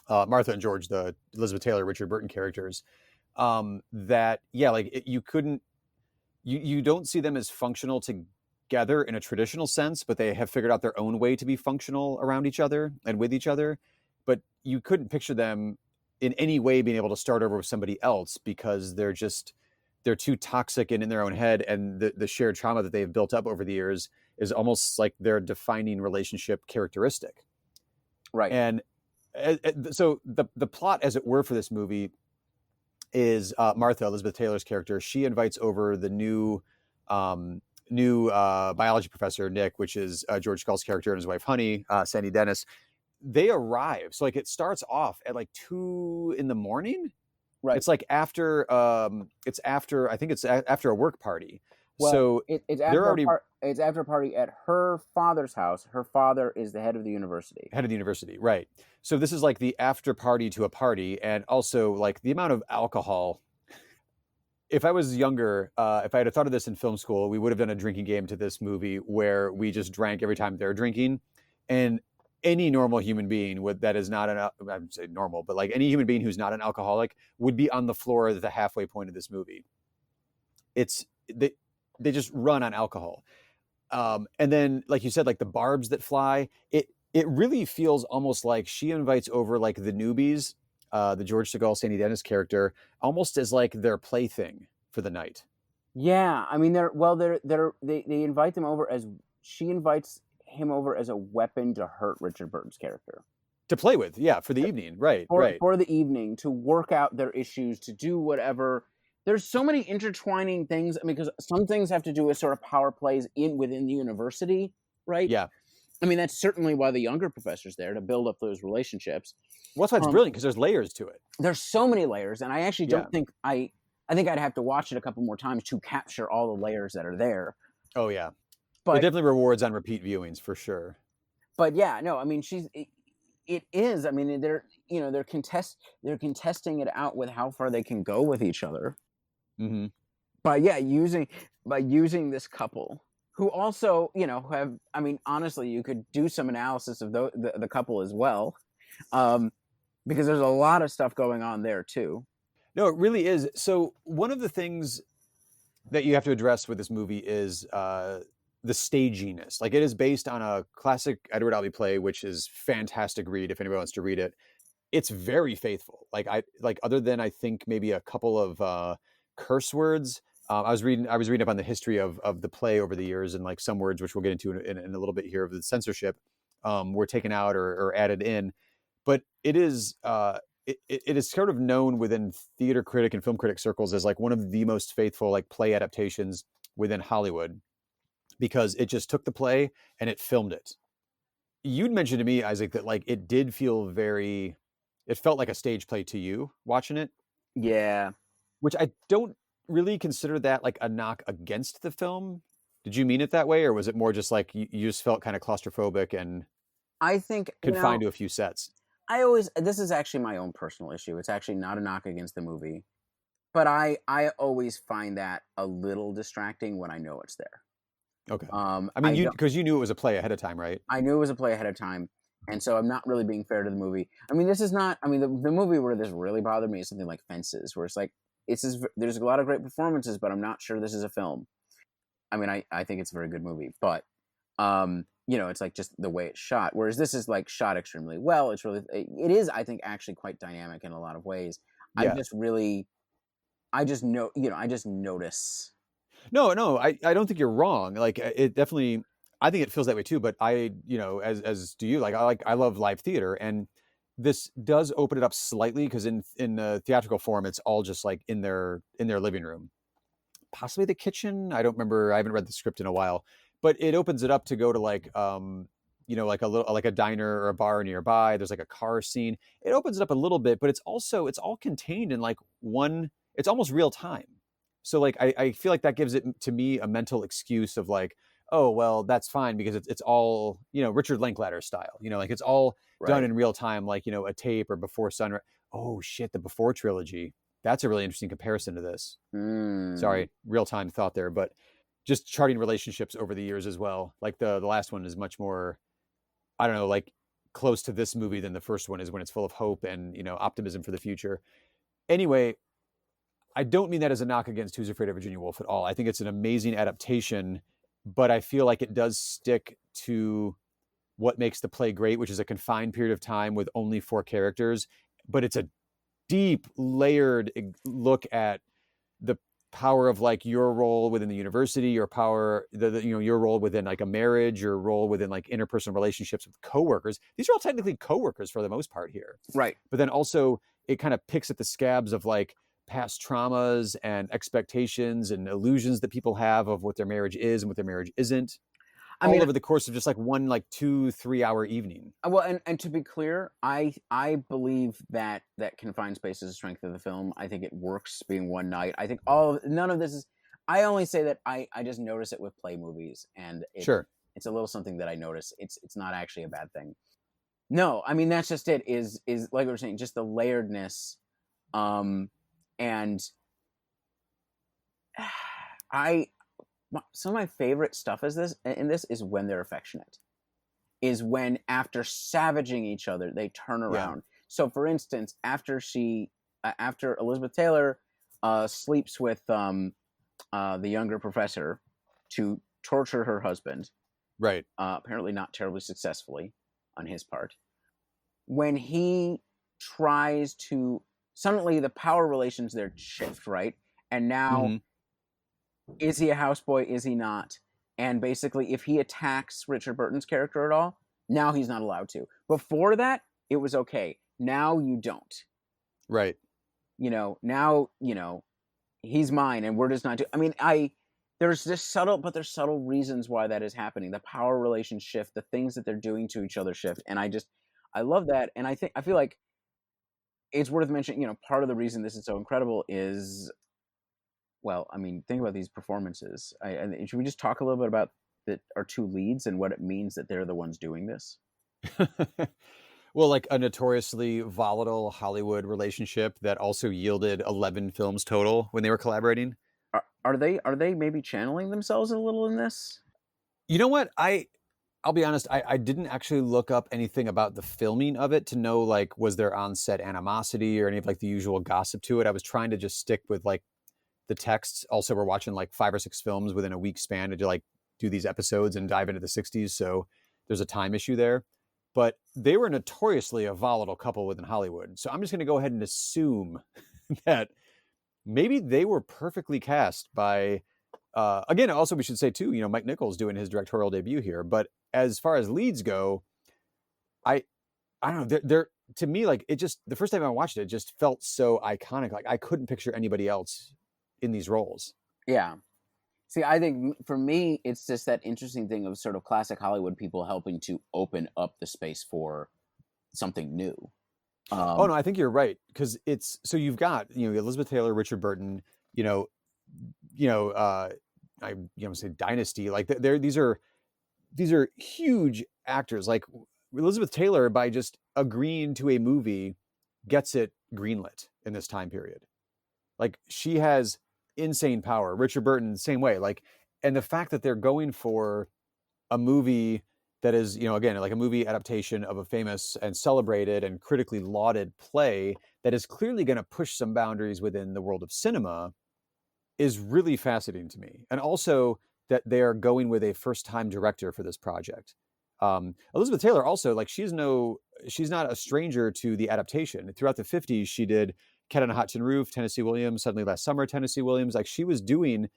Martha and George, the Elizabeth Taylor, Richard Burton characters, you don't see them as functional together in a traditional sense, but they have figured out their own way to be functional around each other and with each other. But you couldn't picture them in any way being able to start over with somebody else because they're too toxic and in their own head. And the shared trauma that they've built up over the years is almost like their defining relationship characteristic. Right. And so the plot, as it were, for this movie is Martha, Elizabeth Taylor's character. She invites over the new biology professor, Nick, which is George Segal's character, and his wife, Honey, Sandy Dennis. They arrive. So it starts off at 2 a.m. Right. It's after a work party. Well, So it's they're already it's after a party at her father's house. Her father is the head of the university. head of the university, right? So this is like the after party to a party, and also like the amount of alcohol. If I was younger, if I had thought of this in film school, we would have done a drinking game to this movie where we just drank every time they're drinking. And any normal human being that is not I would say normal, but like any human being who's not an alcoholic would be on the floor at the halfway point of this movie. They just run on alcohol. And then, like you said, like the barbs that fly, it really feels almost like she invites over like the newbies, the George Segal Sandy Dennis character, almost as like their plaything for the night. Yeah, I mean, they invite them over as she invites him over as a weapon to hurt Richard Burton's character. To play with, yeah, for the evening, right, right. For the evening, to work out their issues, to do whatever. There's so many intertwining things. I mean, because some things have to do with sort of power plays within the university, right? Yeah. I mean, that's certainly why the younger professor's there, to build up those relationships. Well, that's why it's brilliant, because there's layers to it. There's so many layers, and I actually don't think I think I'd have to watch it a couple more times to capture all the layers that are there. Oh yeah, but it definitely rewards on repeat viewings for sure. But yeah, no, I mean, it is. I mean, they're contesting it out with how far they can go with each other. Mm-hmm. By using this couple who also, have, I mean, honestly, you could do some analysis of the couple as well, because there's a lot of stuff going on there too. No, it really is. So one of the things that you have to address with this movie is the staginess. Like, it is based on a classic Edward Albee play, which is fantastic read if anybody wants to read it. It's very faithful. Like other than I think maybe a couple of curse words. I was reading up on the history of the play over the years, and like some words, which we'll get into in a little bit here, of the censorship, were taken out or added in. But it is it is sort of known within theater critic and film critic circles as like one of the most faithful like play adaptations within Hollywood, because it just took the play and it filmed it. You'd mentioned to me, Isaac, that like it did feel it felt like a stage play to you watching it. Yeah. Which I don't really consider that like a knock against the film. Did you mean it that way, or was it more just like you just felt kind of claustrophobic and I think confined to a few sets? This is actually my own personal issue. It's actually not a knock against the movie, but I always find that a little distracting when I know it's there. Okay. I mean, because you knew it was a play ahead of time, right? I knew it was a play ahead of time, and so I'm not really being fair to the movie. I mean, this is not. I mean, the movie where this really bothered me is something like Fences, where it's like there's a lot of great performances, but I'm not sure this is a film. I mean, I think it's a very good movie, but it's like just the way it's shot. Whereas this is like shot extremely well. It is, I think, actually quite dynamic in a lot of ways. Yeah. I just notice. No, I don't think you're wrong. Like, it definitely, I think it feels that way too. But as do you, like I love live theater, and this does open it up slightly, because in the theatrical form, it's all just like in their living room, possibly the kitchen. I don't remember. I haven't read the script in a while, but it opens it up to go to like like a diner or a bar nearby. There's like a car scene. It opens it up a little bit, but it's all contained in like one. It's almost real time. So like I feel like that gives it to me a mental excuse of like, oh well, that's fine, because it's all Richard Linklater style. Like it's all done in real time, like a tape or Before Sunrise. Oh shit, the Before trilogy. That's a really interesting comparison to this. Sorry, real time thought there, but just charting relationships over the years as well. Like the last one is much more, I don't know, like close to this movie than the first one is, when it's full of hope and optimism for the future. Anyway, I don't mean that as a knock against Who's Afraid of Virginia Woolf at all. I think it's an amazing adaptation, but I feel like it does stick to what makes the play great, which is a confined period of time with only 4 characters, but it's a deep, layered look at the power of like your role within the university, your power, your role within like a marriage, your role within like interpersonal relationships with coworkers. These are all technically coworkers for the most part here. Right. But then also it kind of picks at the scabs of like past traumas and expectations and illusions that people have of what their marriage is and what their marriage isn't. Over the course of just like one, like 2-3 hour evening. Well, and to be clear, I believe that confined space is a strength of the film. I think it works being one night. I think none of this is. I only say that I just notice it with play movies, and Sure. it's a little something that I notice. It's not actually a bad thing. No, I mean that's just it. Is like we were saying, just the layeredness, and some of my favorite stuff in this is when they're affectionate. Is when after savaging each other, they turn around. Yeah. So, for instance, after Elizabeth Taylor sleeps with the younger professor to torture her husband, right? Apparently not terribly successfully on his part. When he tries to, suddenly the power relations there shift, right? And now, is he a houseboy? Is he not? And basically, if he attacks Richard Burton's character at all, now he's not allowed to. Before that, it was okay. Now you don't. Right. Now, he's mine and we're just not doing... I mean, there's there's subtle reasons why that is happening. The power relations shift, the things that they're doing to each other shift. And I love that. And I feel like it's worth mentioning, part of the reason this is so incredible is... Well, I mean, think about these performances. Should we just talk a little bit about our two leads and what it means that they're the ones doing this? Well, like a notoriously volatile Hollywood relationship that also yielded 11 films total when they were collaborating. Are they maybe channeling themselves a little in this? You know what? I'll be honest, I didn't actually look up anything about the filming of it to know, like, was there on-set animosity or any of, like, the usual gossip to it. I was trying to just stick with, like, the texts. Also, we're watching like 5 or 6 films within a week span to like do these episodes and dive into the 60s. So there's a time issue there, but they were notoriously a volatile couple within Hollywood. So I'm just going to go ahead and assume that maybe they were perfectly cast by, again, also we should say too, Mike Nichols doing his directorial debut here. But as far as leads go, I don't know, they're to me, like, it just, the first time I watched it just felt so iconic. Like I couldn't picture anybody else in these roles. Yeah. See, I think for me, it's just that interesting thing of sort of classic Hollywood people helping to open up the space for something new. Oh no, I think you're right. Cause it's, so you've got, Elizabeth Taylor, Richard Burton, I say dynasty, like these are huge actors. Like Elizabeth Taylor, by just agreeing to a movie, gets it greenlit in this time period. Like she has insane power. Richard Burton, the same way. Like, and the fact that they're going for a movie that is, again, like a movie adaptation of a famous and celebrated and critically lauded play that is clearly going to push some boundaries within the world of cinema is really fascinating to me. And also that they are going with a first-time director for this project. Elizabeth Taylor also, like, she's not a stranger to the adaptation. Throughout the 50s, she did Cat on a Hot Tin Roof, Tennessee Williams, Suddenly Last Summer, Tennessee Williams. Like she was doing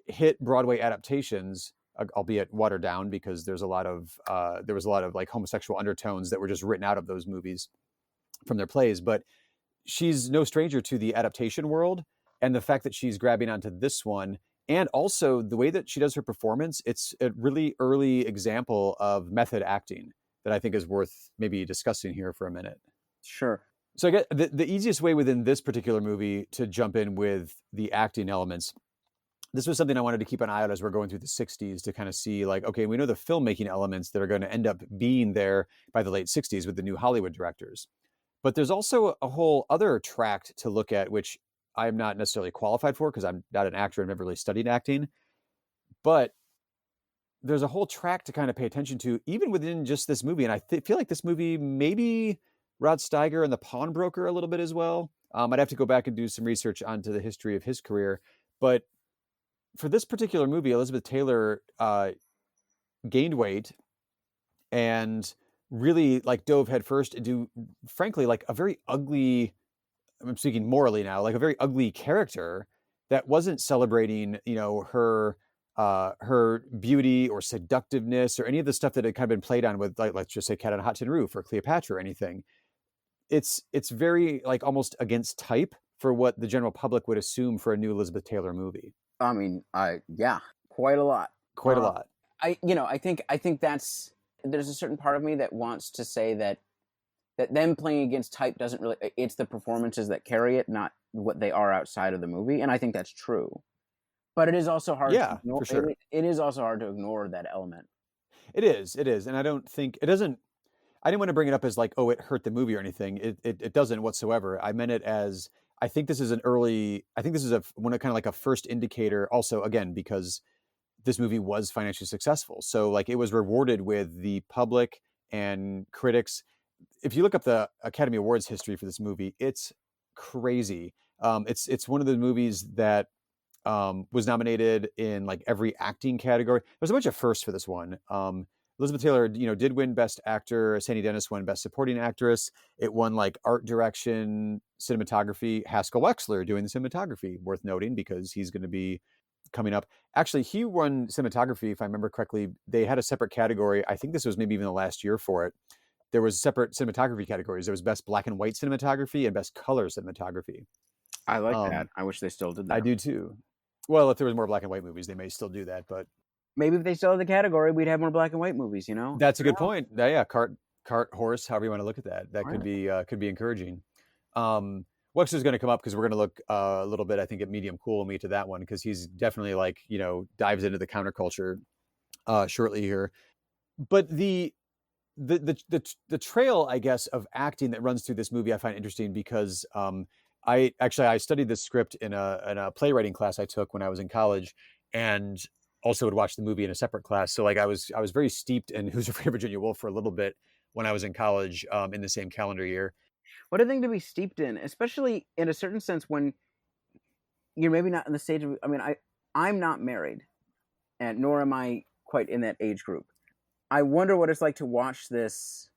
hit Broadway adaptations, albeit watered down because there was a lot of like homosexual undertones that were just written out of those movies from their plays. But she's no stranger to the adaptation world, and the fact that she's grabbing onto this one, and also the way that she does her performance, it's a really early example of method acting that I think is worth maybe discussing here for a minute. Sure. So I get the easiest way within this particular movie to jump in with the acting elements. This was something I wanted to keep an eye out as we're going through the 60s to kind of see, like, okay, we know the filmmaking elements that are going to end up being there by the late 60s with the new Hollywood directors. But there's also a whole other tract to look at, which I'm not necessarily qualified for because I'm not an actor and never really studied acting. But there's a whole track to kind of pay attention to, even within just this movie. And I feel like this movie maybe Rod Steiger and The Pawnbroker a little bit as well. I'd have to go back and do some research onto the history of his career. But for this particular movie, Elizabeth Taylor gained weight and really like dove headfirst into, frankly, like a very ugly, I'm speaking morally now, like a very ugly character that wasn't celebrating, her beauty or seductiveness or any of the stuff that had kind of been played on with, like, let's just say Cat on a Hot Tin Roof or Cleopatra or anything. It's very like almost against type for what the general public would assume for a new Elizabeth Taylor movie. I mean, yeah, quite a lot. Quite a lot. I think there's a certain part of me that wants to say that them playing against type doesn't really, it's the performances that carry it, not what they are outside of the movie. And I think that's true. But it is also hard to Yeah, ignore. for sure. It is also hard to ignore that element. It is, and I don't think it doesn't. I didn't want to bring it up as like, oh, it hurt the movie or anything. It doesn't whatsoever. I meant it as I think this is an early. I think this is one of kind of like a first indicator. Also, again, because this movie was financially successful, so like it was rewarded with the public and critics. If you look up the Academy Awards history for this movie, it's crazy. It's one of the movies that was nominated in like every acting category. There's a bunch of firsts for this one. Elizabeth Taylor, did win Best Actor. Sandy Dennis won Best Supporting Actress. It won like art direction, cinematography. Haskell Wexler doing the cinematography, worth noting because he's going to be coming up. Actually, he won cinematography, if I remember correctly. They had a separate category. I think this was maybe even the last year for it. There was separate cinematography categories. There was Best Black and White Cinematography and Best Color Cinematography. I like that. I wish they still did that. I do too. Well, if there was more black and white movies, they may still do that, but maybe if they still had the category, we'd have more black and white movies. That's a good point. Yeah, cart, horse, however you want to look at that. That could be encouraging. Wexler's going to come up because we're going to look a little bit, I think, at medium cool when we get to that one because he's definitely like dives into the counterculture shortly here. But the trail, I guess, of acting that runs through this movie, I find interesting because I studied this script in a playwriting class I took when I was in college, and also would watch the movie in a separate class. So like I was very steeped in Who's Afraid of Virginia Woolf for a little bit when I was in college in the same calendar year. What a thing to be steeped in, especially in a certain sense when you're maybe not in the stage of. I mean, I'm not married, and nor am I quite in that age group. I wonder what it's like to watch this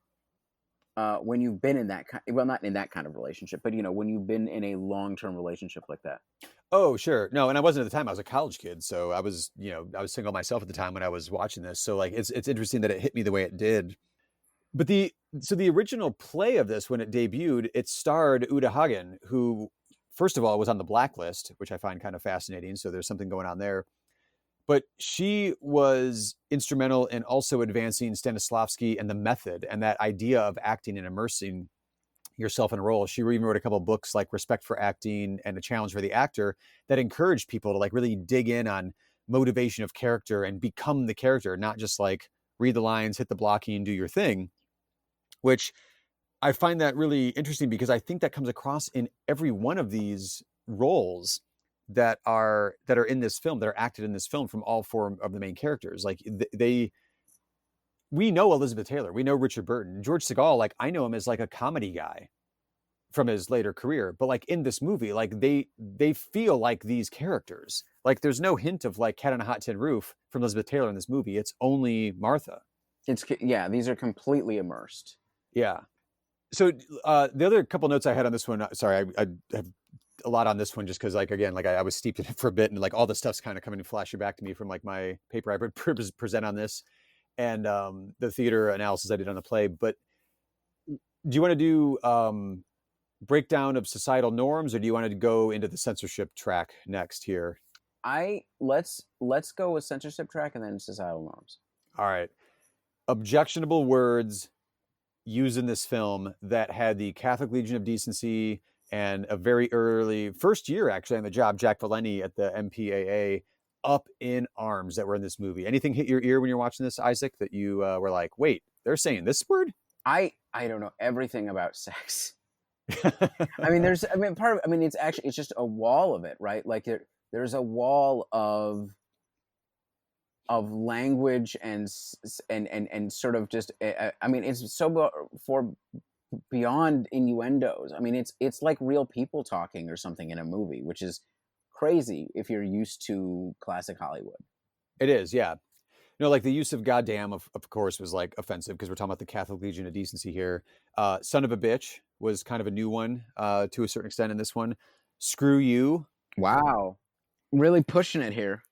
when you've been in that not in that kind of relationship, but when you've been in a long-term relationship like that. Oh, sure. No, and I wasn't at the time. I was a college kid, so I was single myself at the time when I was watching this. So like it's interesting that it hit me the way it did. But the original play of this, when it debuted, it starred Uta Hagen, who first of all was on the blacklist, which I find kind of fascinating. So there's something going on there. But she was instrumental in also advancing Stanislavski and the method and that idea of acting and immersing yourself in a role. She even wrote a couple of books like Respect for Acting and A Challenge for the Actor that encouraged people to like really dig in on motivation of character and become the character, not just like read the lines, hit the blocking, do your thing, which I find that really interesting because I think that comes across in every one of these roles that are in this film, that are acted in this film from all four of the main characters. Like we know Elizabeth Taylor, we know Richard Burton, George Segal. Like I know him as like a comedy guy from his later career, but like in this movie, like they feel like these characters. Like there's no hint of like Cat on a Hot Tin Roof from Elizabeth Taylor in this movie. It's only Martha. These are completely immersed. Yeah. So the other couple notes I had on this one, sorry, I have a lot on this one just because like, again, like I was steeped in it for a bit and like all the stuff's kind of coming and flashing back to me from like my paper I would present on this and the theater analysis I did on the play. But do you want to do breakdown of societal norms or do you want to go into the censorship track next here? Let's go with censorship track and then societal norms. All right. Objectionable words used in this film that had the Catholic Legion of Decency and a very early first year actually on the job, Jack Valenti at the MPAA, up in arms that were in this movie. Anything hit your ear when you're watching this, Isaac, that you were like, wait, they're saying this word? I don't know everything about sex. It's just a wall of it, right? Like there's a wall of language and sort of just it's so for beyond innuendos. I mean it's like real people talking or something in a movie, which is crazy if you're used to classic Hollywood. It is, yeah. Like the use of goddamn of course was like offensive because we're talking about the Catholic Legion of Decency here. Son of a bitch was kind of a new one to a certain extent in this one. Screw you. Wow. Really pushing it here.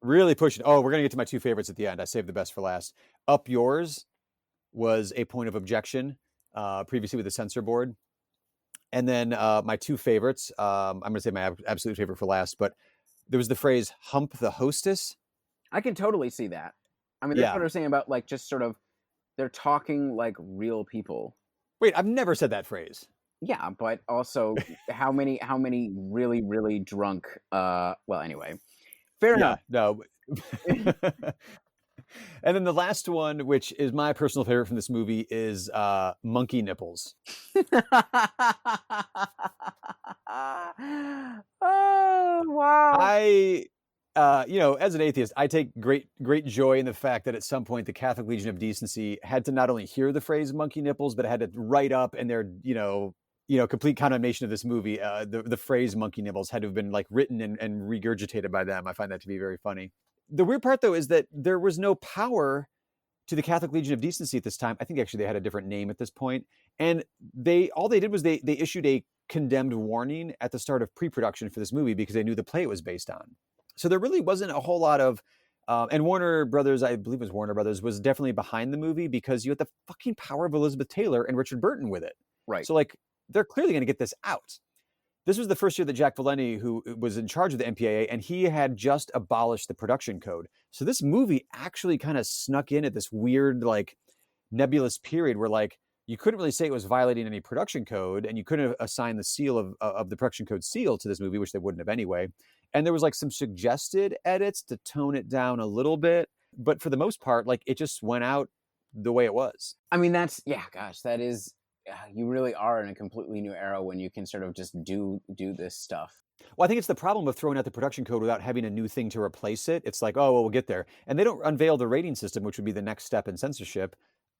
Really pushing. Oh, we're going to get to my two favorites at the end. I saved the best for last. Up yours was a point of objection previously with the censor board. And then my two favorites, I'm going to say my absolute favorite for last, but there was the phrase hump the hostess. I can totally see that. I mean, that's what I'm saying about like just sort of they're talking like real people. Wait, I've never said that phrase. Yeah, but also how many really, really drunk, well, anyway. Fair Yeah, enough. no. And then the last one, which is my personal favorite from this movie, is monkey nipples. Oh, wow. I, as an atheist, I take great joy in the fact that at some point the Catholic Legion of Decency had to not only hear the phrase "monkey nipples," but had to write up in their, complete condemnation of this movie. The phrase "monkey nipples" had to have been like written and regurgitated by them. I find that to be very funny. The weird part, though, is that there was no power to the Catholic Legion of Decency at this time. I think actually they had a different name at this point, and all they did was they issued a condemned warning at the start of pre-production for this movie because they knew the play it was based on. So there really wasn't a whole lot of, and Warner Brothers, I believe it was Warner Brothers, was definitely behind the movie because you had the fucking power of Elizabeth Taylor and Richard Burton with it. Right. So like they're clearly going to get this out. This was the first year that Jack Valenti, who was in charge of the MPAA, and he had just abolished the production code. So this movie actually kind of snuck in at this weird, like, nebulous period where, like, you couldn't really say it was violating any production code, and you couldn't assign the seal of the production code seal to this movie, which they wouldn't have anyway. And there was, like, some suggested edits to tone it down a little bit. But for the most part, like, it just went out the way it was. I mean, that is... you really are in a completely new era when you can sort of just do this stuff. Well, I think it's the problem of throwing out the production code without having a new thing to replace it. It's like, oh, well, we'll get there. And they don't unveil the rating system, which would be the next step in censorship,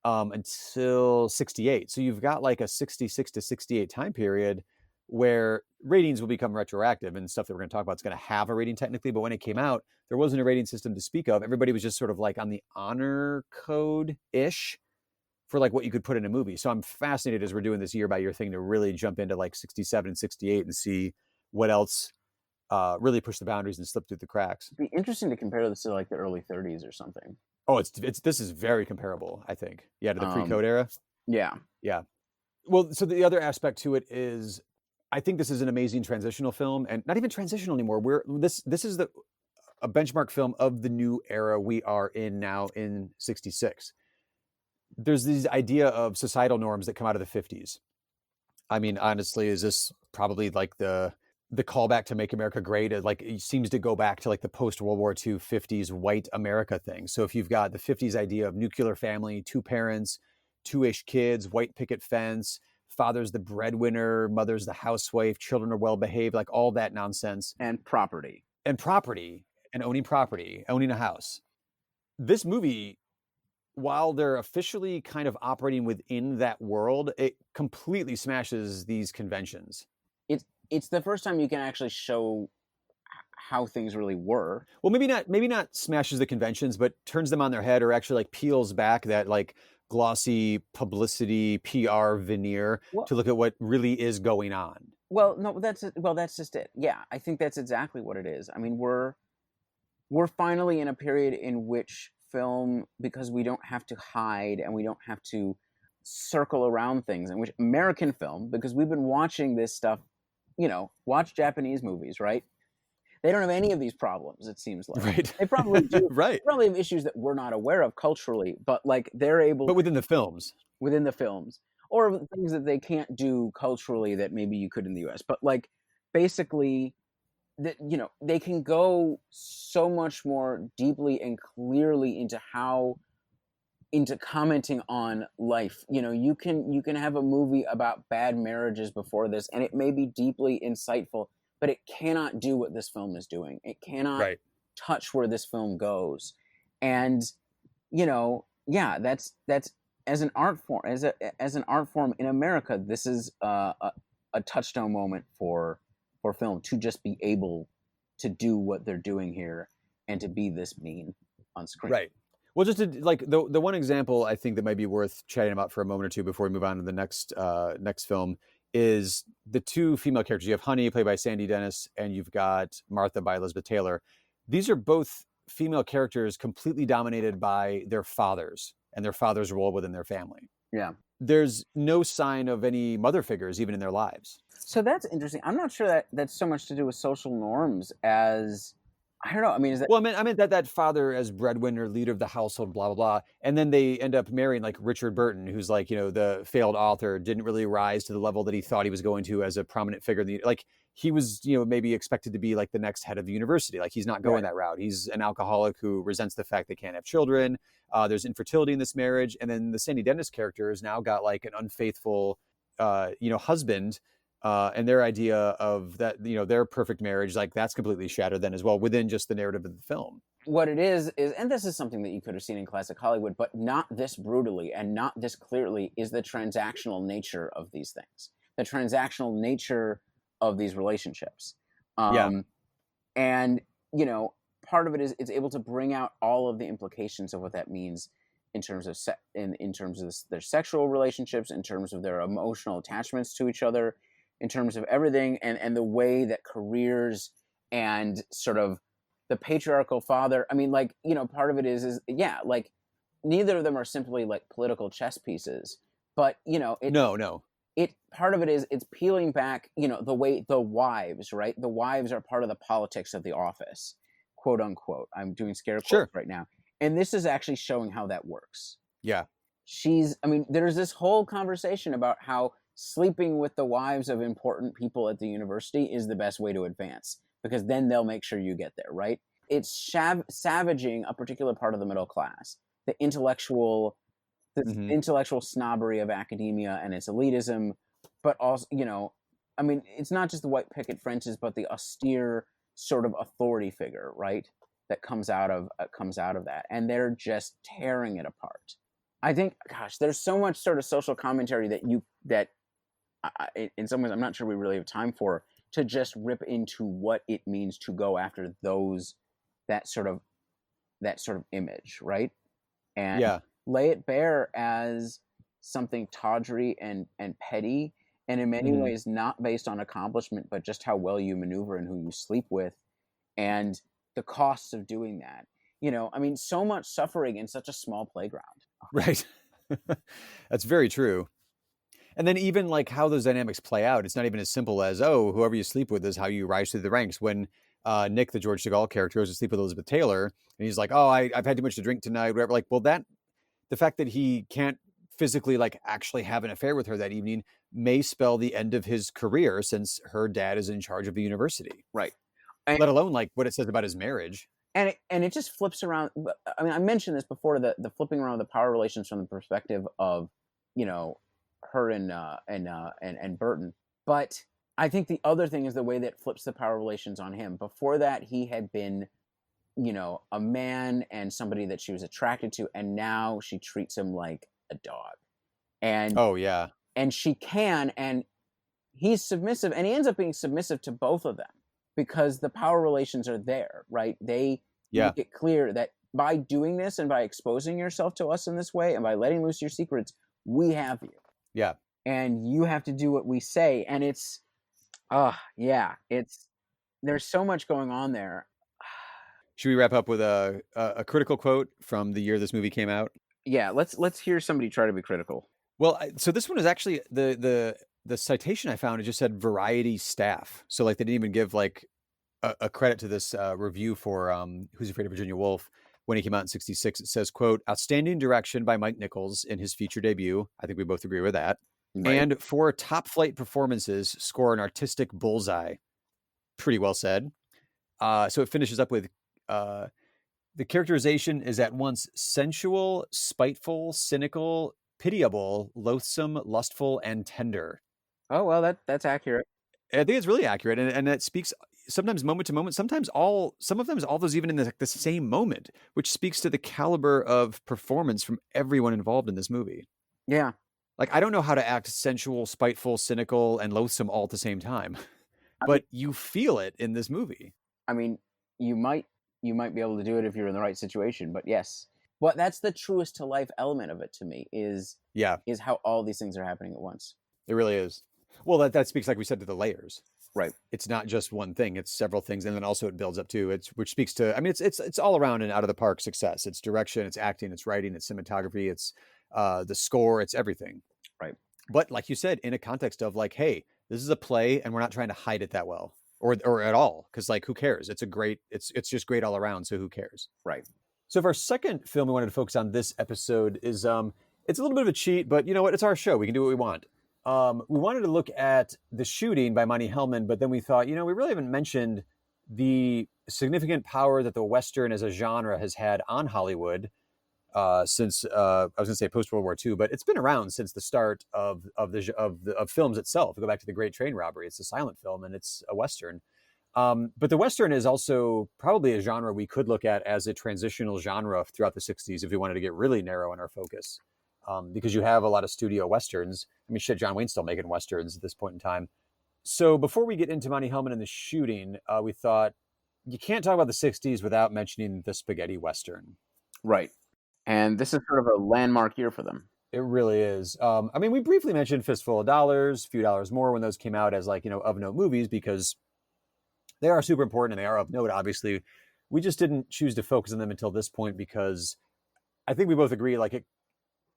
until 68. So you've got like a 66 to 68 time period where ratings will become retroactive, and stuff that we're going to talk about is going to have a rating technically. But when it came out, there wasn't a rating system to speak of. Everybody was just sort of like on the honor code-ish for like what you could put in a movie. So I'm fascinated as we're doing this year by year thing to really jump into like 67 and 68 and see what else really pushed the boundaries and slipped through the cracks. It'd be interesting to compare this to like the early 30s or something. Oh, this is very comparable, I think. Yeah, to the pre-code era. Yeah. Yeah. Well, so the other aspect to it is I think this is an amazing transitional film, and not even transitional anymore. This is a benchmark film of the new era we are in now in 66. There's this idea of societal norms that come out of the 50s. I mean, honestly, is this probably like the callback to Make America Great? Like, it seems to go back to like the post-World War II 50s white America thing. So if you've got the 50s idea of nuclear family, 2 parents, 2-ish kids, white picket fence, father's the breadwinner, mother's the housewife, children are well behaved, like all that nonsense. And property. And owning a house. This movie, while they're officially kind of operating within that world, it completely smashes these conventions. It's the first time you can actually show how things really were. Well, maybe not smashes the conventions, but turns them on their head, or actually like peels back that like glossy publicity PR veneer to look at what really is going on. Well, no, that's just it. Yeah, I think that's exactly what it is. I mean, we're finally in a period in which film, because we don't have to hide and we don't have to circle around things, in which American film, because we've been watching this stuff, watch Japanese movies, right? They don't have any of these problems, it seems like. Right. They probably do. Right. They probably have issues that we're not aware of culturally, but like they're able... But within the films. Or things that they can't do culturally that maybe you could in the US. But like, basically, they can go so much more deeply and clearly into commenting on life. You can have a movie about bad marriages before this, and it may be deeply insightful, but it cannot do what this film is doing. It cannot touch where this film goes. And that's as an art form, as an art form in America, this is a touchstone moment for film to just be able to do what they're doing here and to be this mean on screen. Right. Well, just to, like the one example I think that might be worth chatting about for a moment or two before we move on to the next film is the 2 female characters. You have Honey, played by Sandy Dennis, and you've got Martha by Elizabeth Taylor. These are both female characters completely dominated by their fathers and their father's role within their family. Yeah. There's no sign of any mother figures even in their lives. So that's interesting. I'm not sure that that's so much to do with social norms as I don't know. I mean, is that Well, I meant that father as breadwinner, leader of the household, blah blah blah, and then they end up marrying like Richard Burton, who's like the failed author, didn't really rise to the level that he thought he was going to as a prominent figure. Like he was, maybe expected to be like the next head of the university. Like he's not going that route. He's an alcoholic who resents the fact they can't have children. There's infertility in this marriage, and then the Sandy Dennis character has now got like an unfaithful, husband. And their idea of that, their perfect marriage, like that's completely shattered then as well within just the narrative of the film. What it is, and this is something that you could have seen in classic Hollywood, but not this brutally and not this clearly, is the transactional nature of these things, the transactional nature of these relationships. And, part of it is it's able to bring out all of the implications of what that means in terms of in terms of their sexual relationships, in terms of their emotional attachments to each other, in terms of everything, and the way that careers and sort of the patriarchal father, I mean, like, part of it is like neither of them are simply like political chess pieces, but part of it is it's peeling back, the way the wives, right? The wives are part of the politics of the office, quote unquote. I'm doing scare quotes right now. And this is actually showing how that works. Yeah. There's this whole conversation about how sleeping with the wives of important people at the university is the best way to advance, because then they'll make sure you get there, right? It's savaging a particular part of the middle class, the intellectual snobbery of academia and its elitism, but also, it's not just the white picket fences, but the austere sort of authority figure, right? That comes out of that, and they're just tearing it apart. I think, gosh, there's so much sort of social commentary that in some ways I'm not sure we really have time for, to just rip into what it means to go after that sort of image, right? And lay it bare as something tawdry and petty, and in many ways not based on accomplishment, but just how well you maneuver and who you sleep with, and the costs of doing that. So much suffering in such a small playground. Right. That's very true. And then even like how those dynamics play out, it's not even as simple as, whoever you sleep with is how you rise through the ranks. When Nick, the George Segal character, goes to sleep with Elizabeth Taylor, and he's like, I've had too much to drink tonight, whatever. Like, well, the fact that he can't physically like actually have an affair with her that evening may spell the end of his career, since her dad is in charge of the university. Right. Let alone like what it says about his marriage. And it just flips around. I mean, I mentioned this before, the flipping around of the power relations from the perspective of, her and Burton. But I think the other thing is the way that flips the power relations on him. Before that, he had been, a man and somebody that she was attracted to, and now she treats him like a dog. And and she can, and he's submissive, and he ends up being submissive to both of them, because the power relations are there, right? They make it clear that by doing this and by exposing yourself to us in this way and by letting loose your secrets, we have you. Yeah. And you have to do what we say. And it's, there's so much going on there. Should we wrap up with a critical quote from the year this movie came out? Yeah, let's hear somebody try to be critical. Well, so this one is actually the citation I found. It just said Variety staff. So like they didn't even give like a credit to this review for Who's Afraid of Virginia Woolf when he came out in '66. It says, quote, outstanding direction by Mike Nichols in his feature debut. I think we both agree with that. Right. And for top flight performances, score an artistic bullseye. Pretty well said. So it finishes up with the characterization is at once sensual, spiteful, cynical, pitiable, loathsome, lustful, and tender. Oh, well, that's accurate. I think it's really accurate, and it speaks sometimes moment to moment, sometimes all those even in the same moment, which speaks to the caliber of performance from everyone involved in this movie. Yeah. Like, I don't know how to act sensual, spiteful, cynical, and loathsome all at the same time, but you feel it in this movie. I mean, you might be able to do it if you're in the right situation, but yes. Well, that's the truest to life element of it to me is how all these things are happening at once. It really is. Well, that speaks, like we said, to the layers. Right. It's not just one thing; it's several things, and then also it builds up too. Which speaks to, I mean, it's all around and out of the park success. It's direction, it's acting, it's writing, it's cinematography, it's the score, it's everything. Right. But like you said, in a context of like, hey, this is a play, and we're not trying to hide it that well. or at all, because like who cares? It's just great all around. So who cares? Right. So for our second film we wanted to focus on this episode is it's a little bit of a cheat, but you know what? It's our show. We can do what we want. We wanted to look at The Shooting by Monty Hellman, but then we thought, we really haven't mentioned the significant power that the Western as a genre has had on Hollywood since I was going to say post World War II, but it's been around since the start of films itself. We go back to The Great Train Robbery. It's a silent film and it's a Western. But the Western is also probably a genre we could look at as a transitional genre throughout the 60s if we wanted to get really narrow in our focus. Because you have a lot of studio Westerns. I mean, shit, John Wayne's still making Westerns at this point in time. So before we get into Monty Hellman and The Shooting, we thought you can't talk about the 60s without mentioning the spaghetti Western. Right. And this is sort of a landmark year for them. It really is. I mean, we briefly mentioned Fistful of Dollars, Few Dollars More when those came out as like, of note movies because they are super important and they are of note, obviously. We just didn't choose to focus on them until this point because I think we both agree, like,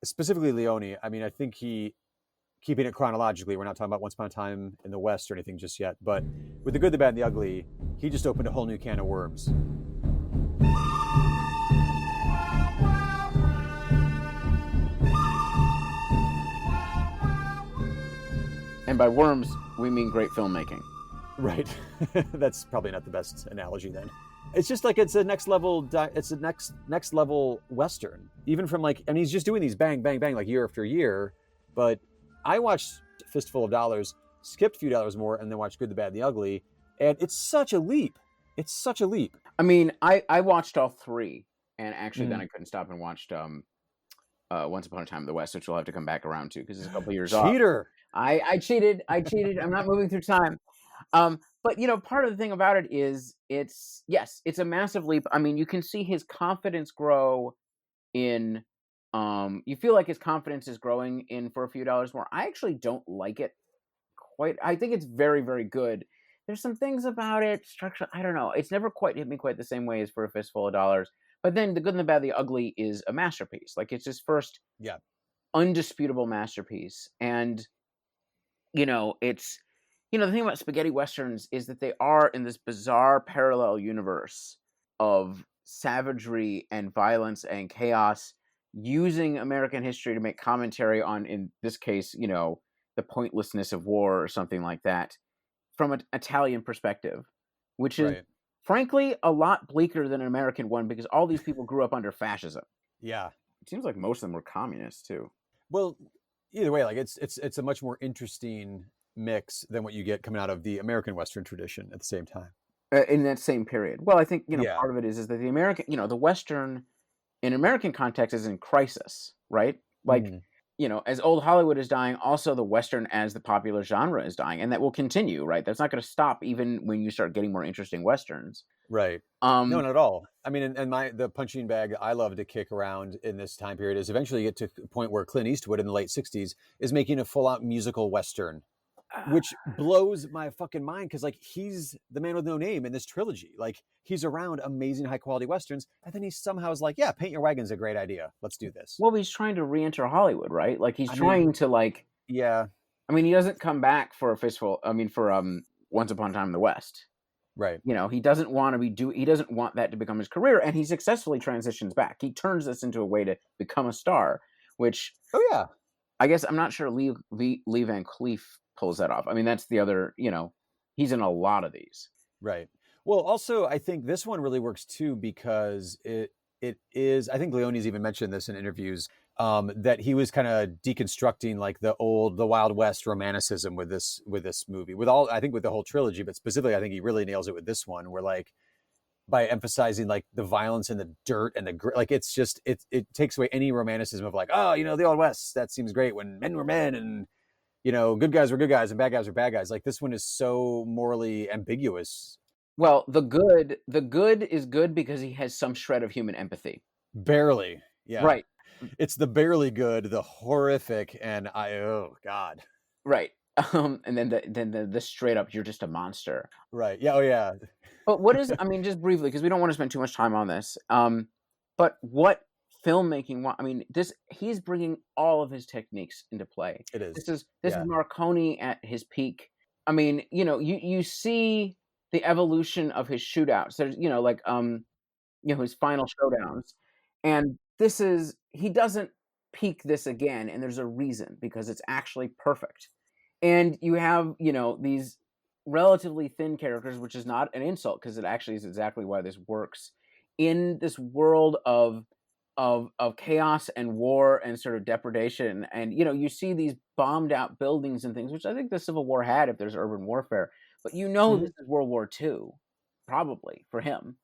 specifically Leone, I mean, I think keeping it chronologically, we're not talking about Once Upon a Time in the West or anything just yet, but with The Good, the Bad, and the Ugly, he just opened a whole new can of worms. And by worms, we mean great filmmaking. Right. That's probably not the best analogy then. It's just like it's a next level Western. Even from like, and he's just doing these bang, bang, bang like year after year. But I watched Fistful of Dollars, skipped Few Dollars More, and then watched Good, the Bad, and the Ugly. And it's such a leap. It's such a leap. I mean, I watched all three. And actually then I couldn't stop and watched Once Upon a Time in the West, which we'll have to come back around to because it's a couple years off. Cheater. I cheated. I'm not moving through time. But part of the thing about it is it's a massive leap. I mean, you can see his confidence grow in you feel like his confidence is growing in For a Few Dollars More. I actually don't like it quite. I think it's very, very good. There's some things about it, structure, I don't know. It's never quite hit me quite the same way as For a Fistful of Dollars. But then The Good and the Bad, the Ugly is a masterpiece. Like it's his first undisputable masterpiece. And it's the thing about spaghetti westerns is that they are in this bizarre parallel universe of savagery and violence and chaos, using American history to make commentary on, in this case, the pointlessness of war or something like that, from an Italian perspective, which is frankly a lot bleaker than an American one because all these people grew up under fascism. Yeah. It seems like most of them were communists too. Well, either way, like it's a much more interesting mix than what you get coming out of the American Western tradition at the same time. In that same period. Well, I think, part of it is that the American, the Western in American context is in crisis, right? Like, as old Hollywood is dying, also the Western as the popular genre is dying, and that will continue, right? That's not going to stop even when you start getting more interesting Westerns. Right. No, not at all. I mean, and the punching bag I love to kick around in this time period is eventually get to a point where Clint Eastwood in the late 60s is making a full-out musical Western, which blows my fucking mind because, like, he's the man with no name in this trilogy. Like, he's around amazing high-quality Westerns, and then he somehow is like, yeah, Paint Your Wagon's a great idea. Let's do this. Well, he's trying to re-enter Hollywood, right? Like, he's trying to, like... Yeah. I mean, he doesn't come back for Once Upon a Time in the West. Right. He doesn't want to he doesn't want that to become his career, and he successfully transitions back. He turns this into a way to become a star, which... Oh, yeah. I guess I'm not sure Lee Van Cleef pulls that off. I mean, that's the other, he's in a lot of these. Right. Well, also, I think this one really works too because it is, I think Leone's even mentioned this in interviews, that he was kind of deconstructing like the Wild West romanticism with this movie, I think with the whole trilogy, but specifically, I think he really nails it with this one where like, by emphasizing like the violence and the dirt and the like, it's just, it takes away any romanticism of like, oh, the Old West, that seems great when men were men and, good guys were good guys and bad guys were bad guys. Like this one is so morally ambiguous. Well, the good is good because he has some shred of human empathy. Barely. Yeah. Right. It's the barely good, the horrific, and oh God. Right. And then the straight up, you're just a monster. Right. Yeah. Oh yeah. But what is, I mean, just briefly, because we don't want to spend too much time on this. But what filmmaking, I mean, he's bringing all of his techniques into play. It is. This is Marconi at his peak. I mean, you see the evolution of his shootouts. There's, his final showdowns. And he doesn't peak this again, and there's a reason, because it's actually perfect. And you have, these relatively thin characters, which is not an insult, because it actually is exactly why this works in this world of chaos and war and sort of depredation. And you see these bombed out buildings and things, which I think the Civil War had if there's urban warfare. But this is World War II, probably, for him.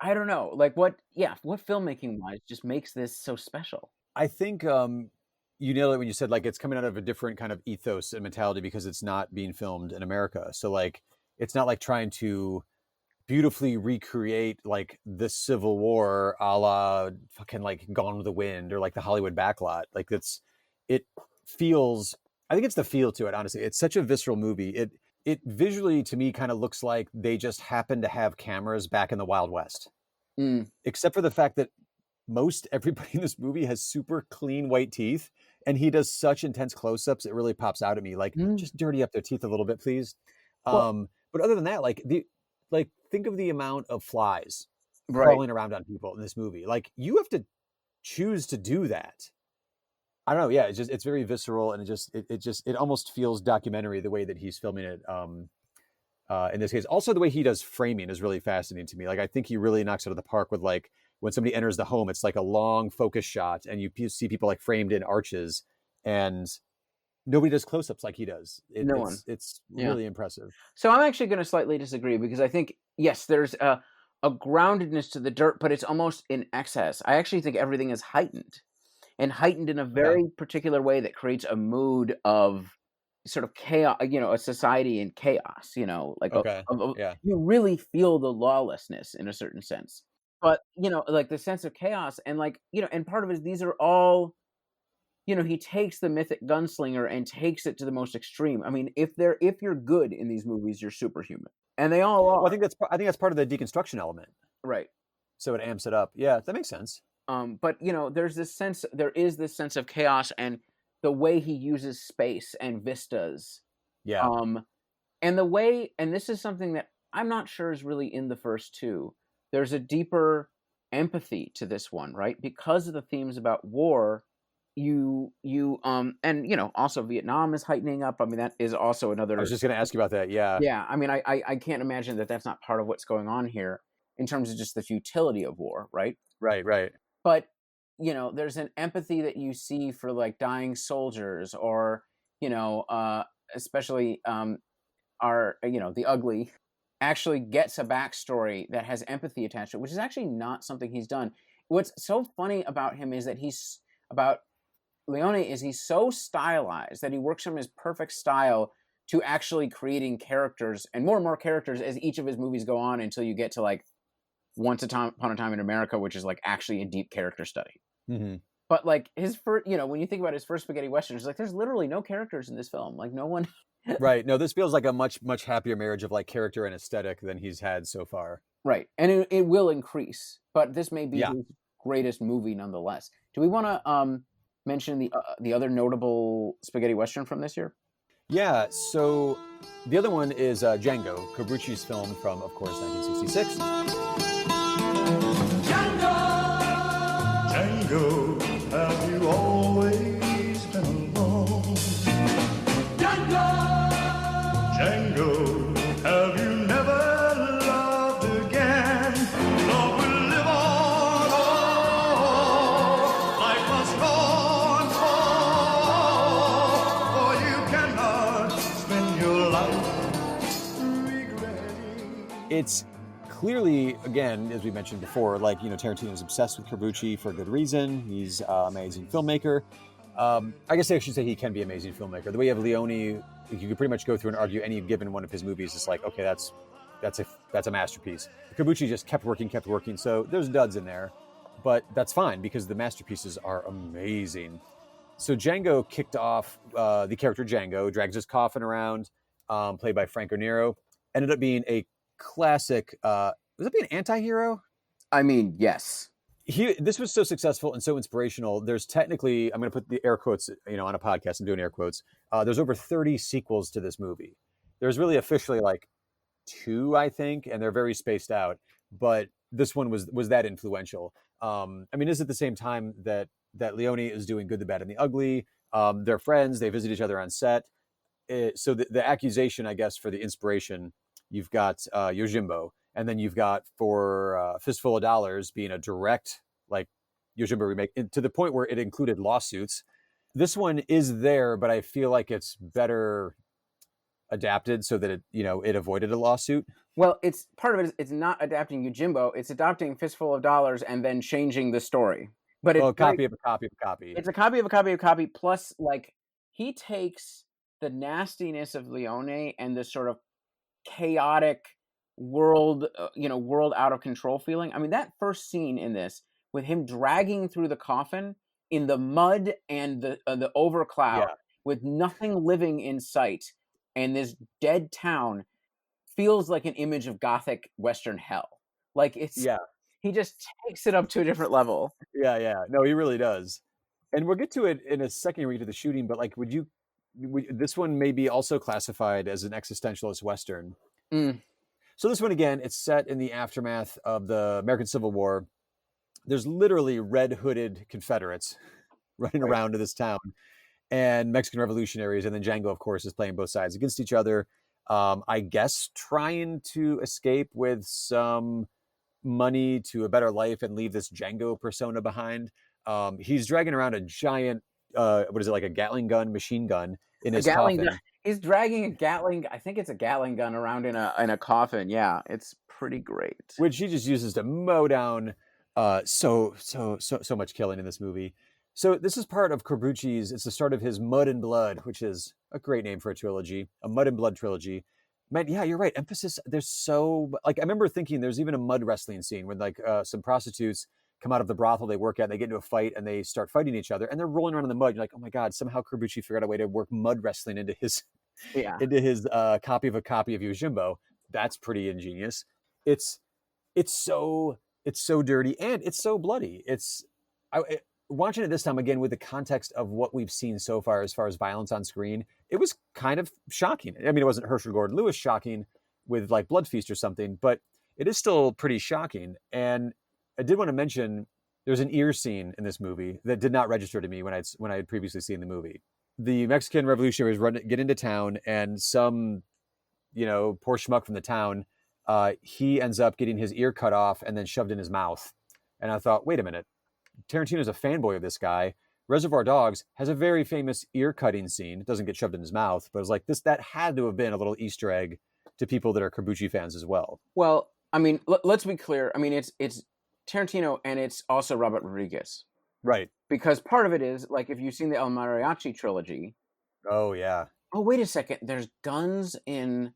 I don't know, what filmmaking wise just makes this so special. I think you nailed it when you said it's coming out of a different kind of ethos and mentality, because it's not being filmed in America. So it's not like trying to beautifully recreate the Civil War a la fucking Gone with the Wind or the Hollywood backlot. It feels, I think it's the feel to it, honestly. It's such a visceral movie. It visually to me kind of looks like they just happened to have cameras back in the Wild West. Except for the fact that most everybody in this movie has super clean white teeth, and he does such intense close-ups, it really pops out at me. Just dirty up their teeth a little bit, please. But other than that, think of the amount of flies crawling around on people in this movie. You have to choose to do that. I don't know. Yeah, it's very visceral, and it almost feels documentary the way that he's filming it. In this case, also the way he does framing is really fascinating to me. I think he really knocks it out of the park with when somebody enters the home, it's a long focus shot, and you see people framed in arches, and nobody does close-ups like he does. It's really impressive. So I'm actually going to slightly disagree, because I think, yes, there's a groundedness to the dirt, but it's almost in excess. I actually think everything is heightened in a very particular way that creates a mood of sort of chaos, a society in chaos, you really feel the lawlessness in a certain sense. But, the sense of chaos, and and part of it is these are all, he takes the mythic gunslinger and takes it to the most extreme. I mean, if you're good in these movies, you're superhuman. And they all are. Well, I think that's part of the deconstruction element. Right. So it amps it up. Yeah, that makes sense. But there is this sense of chaos, and the way he uses space and vistas. Yeah. And this is something that I'm not sure is really in the first two. There's a deeper empathy to this one, right? Because of the themes about war, also Vietnam is heightening up. I mean, that is also another. I was just going to ask you about that. Yeah. Yeah. I mean, I can't imagine that that's not part of what's going on here in terms of just the futility of war, right? Right. But, there's an empathy that you see for dying soldiers, or, especially the ugly actually gets a backstory that has empathy attached to it, which is actually not something he's done. What's so funny about him is that he's so stylized that he works from his perfect style to actually creating characters and more characters as each of his movies go on, until you get to Once Upon a Time in America, which is actually a deep character study. Mm-hmm. But his first, when you think about his first spaghetti western, it's there's literally no characters in this film. No one. Right. No, this feels like a much, much happier marriage of character and aesthetic than he's had so far. Right. And it will increase, but this may be his greatest movie nonetheless. Do we want to mention the other notable spaghetti western from this year? Yeah. So the other one is Django, Corbucci's film from, of course, 1966. Django, have you always been alone? Django, have you never loved again? Love will live on, life must go on, for you cannot spend your life regretting. It's clearly, again, as we mentioned before, Tarantino's obsessed with Corbucci for good reason. He's an amazing filmmaker. I guess I should say he can be an amazing filmmaker. The way you have Leone, you could pretty much go through and argue any given one of his movies. It's okay, that's a masterpiece. Corbucci just kept working. So there's duds in there, but that's fine because the masterpieces are amazing. So Django kicked off the character Django, drags his coffin around, played by Franco Nero. Ended up being a classic. Was it being an anti-hero? I mean, yes. This was so successful and so inspirational. There's technically, I'm going to put the air quotes, on a podcast. I'm doing air quotes. There's over 30 sequels to this movie. There's really officially 2, I think, and they're very spaced out. But this one was that influential. I mean, is at the same time that Leone is doing Good, the Bad, and the Ugly. They're friends. They visit each other on set. So the accusation, I guess, for the inspiration, you've got Yojimbo, and then you've got for Fistful of Dollars being a direct like Yojimbo remake, to the point where it included lawsuits. This one is there, but I feel like it's better adapted so that it avoided a lawsuit. Well, it's part of it. It's not adapting Yojimbo. It's adopting Fistful of Dollars and then changing the story. But it's copy of a copy of a copy. It's a copy of a copy of a copy. Plus, like, he takes the nastiness of Leone and this sort of chaotic world, world out of control feeling. I mean, that first scene in this with him dragging through the coffin in the mud and the overcloud with nothing living in sight and this dead town feels like an image of Gothic Western hell. Like he just takes it up to a different level. Yeah. No, he really does. And we'll get to it in a second when we get to the shooting, but like, this one may be also classified as an existentialist Western. So this one, again, it's set in the aftermath of the American Civil War. There's literally red-hooded Confederates running around to this town and Mexican revolutionaries. And then Django, of course, is playing both sides against each other. I guess trying to escape with some money to a better life and leave this Django persona behind. He's dragging around a giant, like a Gatling gun, machine gun in his coffin. He's dragging a Gatling, I think it's a Gatling gun around in a coffin. Yeah, it's pretty great. Which he just uses to mow down so much killing in this movie. So this is part of Corbucci's, it's the start of his Mud and Blood, which is a great name for a trilogy, a Mud and Blood trilogy. Man, yeah, you're right. Emphasis, there's so, like, I remember thinking there's even a mud wrestling scene when like some prostitutes come out of the brothel they work at, and they get into a fight and they start fighting each other and they're rolling around in the mud. You're like, oh my God, somehow Corbucci figured out a way to work mud wrestling into his copy of a copy of Yojimbo. That's pretty ingenious. It's so dirty and it's so bloody. Watching it this time again with the context of what we've seen so far as violence on screen, it was kind of shocking. I mean, it wasn't Herschel Gordon Lewis shocking with like Blood Feast or something, but it is still pretty shocking. And I did want to mention there's an ear scene in this movie that did not register to me when I had previously seen the movie. The Mexican revolutionaries get into town, and some poor schmuck from the town, he ends up getting his ear cut off and then shoved in his mouth. And I thought, wait a minute, Tarantino's a fanboy of this guy. Reservoir Dogs has a very famous ear cutting scene. It doesn't get shoved in his mouth, but it was like that had to have been a little Easter egg to people that are Corbucci fans as well. Well, I mean, let's be clear. I mean, it's Tarantino and it's also Robert Rodriguez. Right. Because part of it is, like, if you've seen the El Mariachi trilogy. Oh, yeah. Oh, wait a second. There's guns in...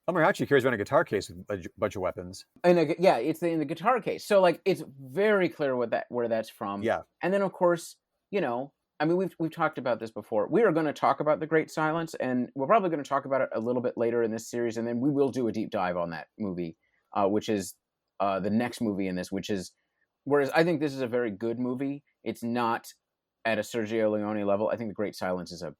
El Mariachi carries around a guitar case with a bunch of weapons. It's in the guitar case. So, like, it's very clear where that's from. Yeah. And then, of course, I mean, we've talked about this before. We are going to talk about The Great Silence, and we're probably going to talk about it a little bit later in this series, and then we will do a deep dive on that movie, which is the next movie in this, whereas I think this is a very good movie. It's not at a Sergio Leone level. I think The Great Silence is an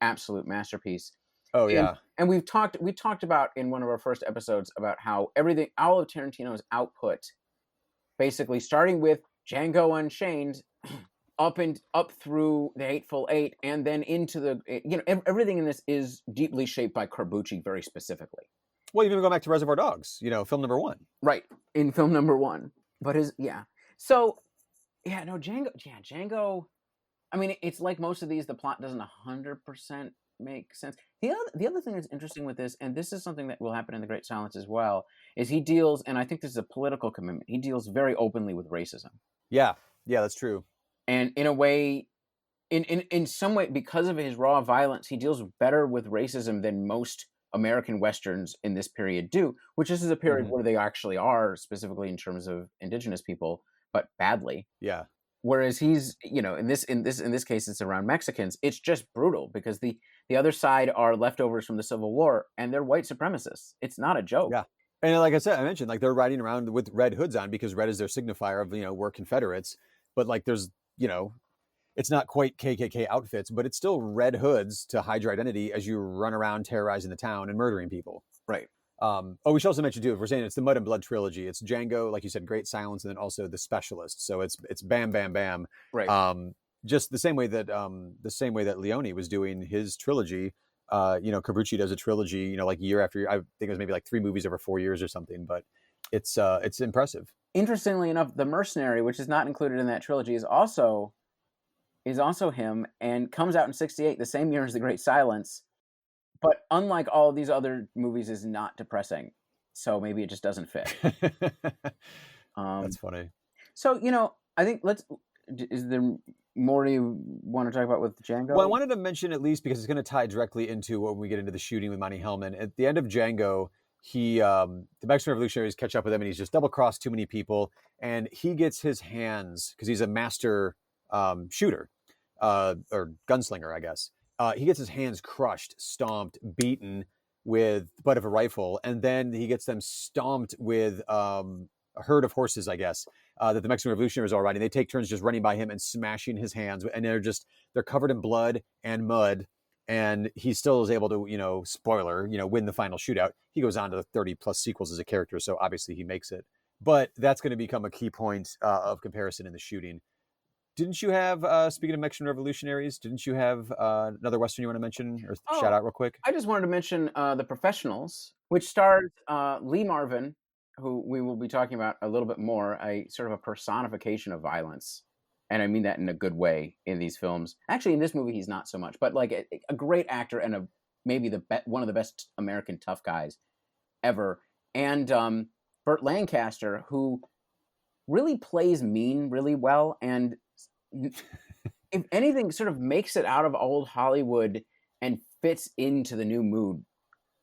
absolute masterpiece. Oh, yeah. And we talked about in one of our first episodes about how all of Tarantino's output, basically starting with Django Unchained, up through The Hateful Eight, and then into everything in this is deeply shaped by Corbucci very specifically. Well, even going back to Reservoir Dogs, film number 1. Right, in film number 1. But Django, I mean, it's like most of these, the plot doesn't 100% make sense. The other thing that's interesting with this, and this is something that will happen in The Great Silence as well, is he deals, and I think this is a political commitment, he deals very openly with racism. Yeah, that's true. And in a way, in some way, because of his raw violence, he deals better with racism than most American Westerns in this period do, which this is a period where they actually are, specifically in terms of indigenous people, but badly. Yeah. Whereas he's, in this case, it's around Mexicans. It's just brutal because the other side are leftovers from the Civil War, and they're white supremacists. It's not a joke. Yeah. And like I mentioned, like they're riding around with red hoods on because red is their signifier of, we're Confederates. But like there's, it's not quite KKK outfits, but it's still red hoods to hide your identity as you run around terrorizing the town and murdering people. Right. We should also mention too, if we're saying it's the Mud and Blood trilogy, it's Django, like you said, Great Silence, and then also The Specialist. So it's bam, bam, bam. Right. Just the same way that Leone was doing his trilogy. Corbucci does a trilogy, like year after year. I think it was maybe like 3 movies over 4 years or something, but it's impressive. Interestingly enough, The Mercenary, which is not included in that trilogy, is also him and comes out in 1968, the same year as The Great Silence. But unlike all of these other movies, is not depressing. So maybe it just doesn't fit. That's funny. So, I think is there more you want to talk about with Django? Well, I wanted to mention at least because it's going to tie directly into when we get into the shooting with Monty Hellman. At the end of Django, the Mexican revolutionaries catch up with him and he's just double-crossed too many people. And he gets his hands, because he's a master shooter or gunslinger, I guess. He gets his hands crushed, stomped, beaten with the butt of a rifle, and then he gets them stomped with a herd of horses, I guess, that the Mexican revolutionaries are all riding. They take turns just running by him and smashing his hands, and they're covered in blood and mud, and he still is able to, spoiler, win the final shootout. He goes on to the 30 plus sequels as a character, so obviously he makes it. But that's going to become a key point of comparison in the shooting. Didn't you have, speaking of Mexican revolutionaries, didn't you have another Western you want to mention or shout out real quick? I just wanted to mention The Professionals, which stars Lee Marvin, who we will be talking about a little bit more, a sort of a personification of violence. And I mean that in a good way in these films. Actually, in this movie, he's not so much, but like a great actor and maybe one of the best American tough guys ever. And Burt Lancaster, who really plays mean really well, and if anything, sort of makes it out of old Hollywood and fits into the new mood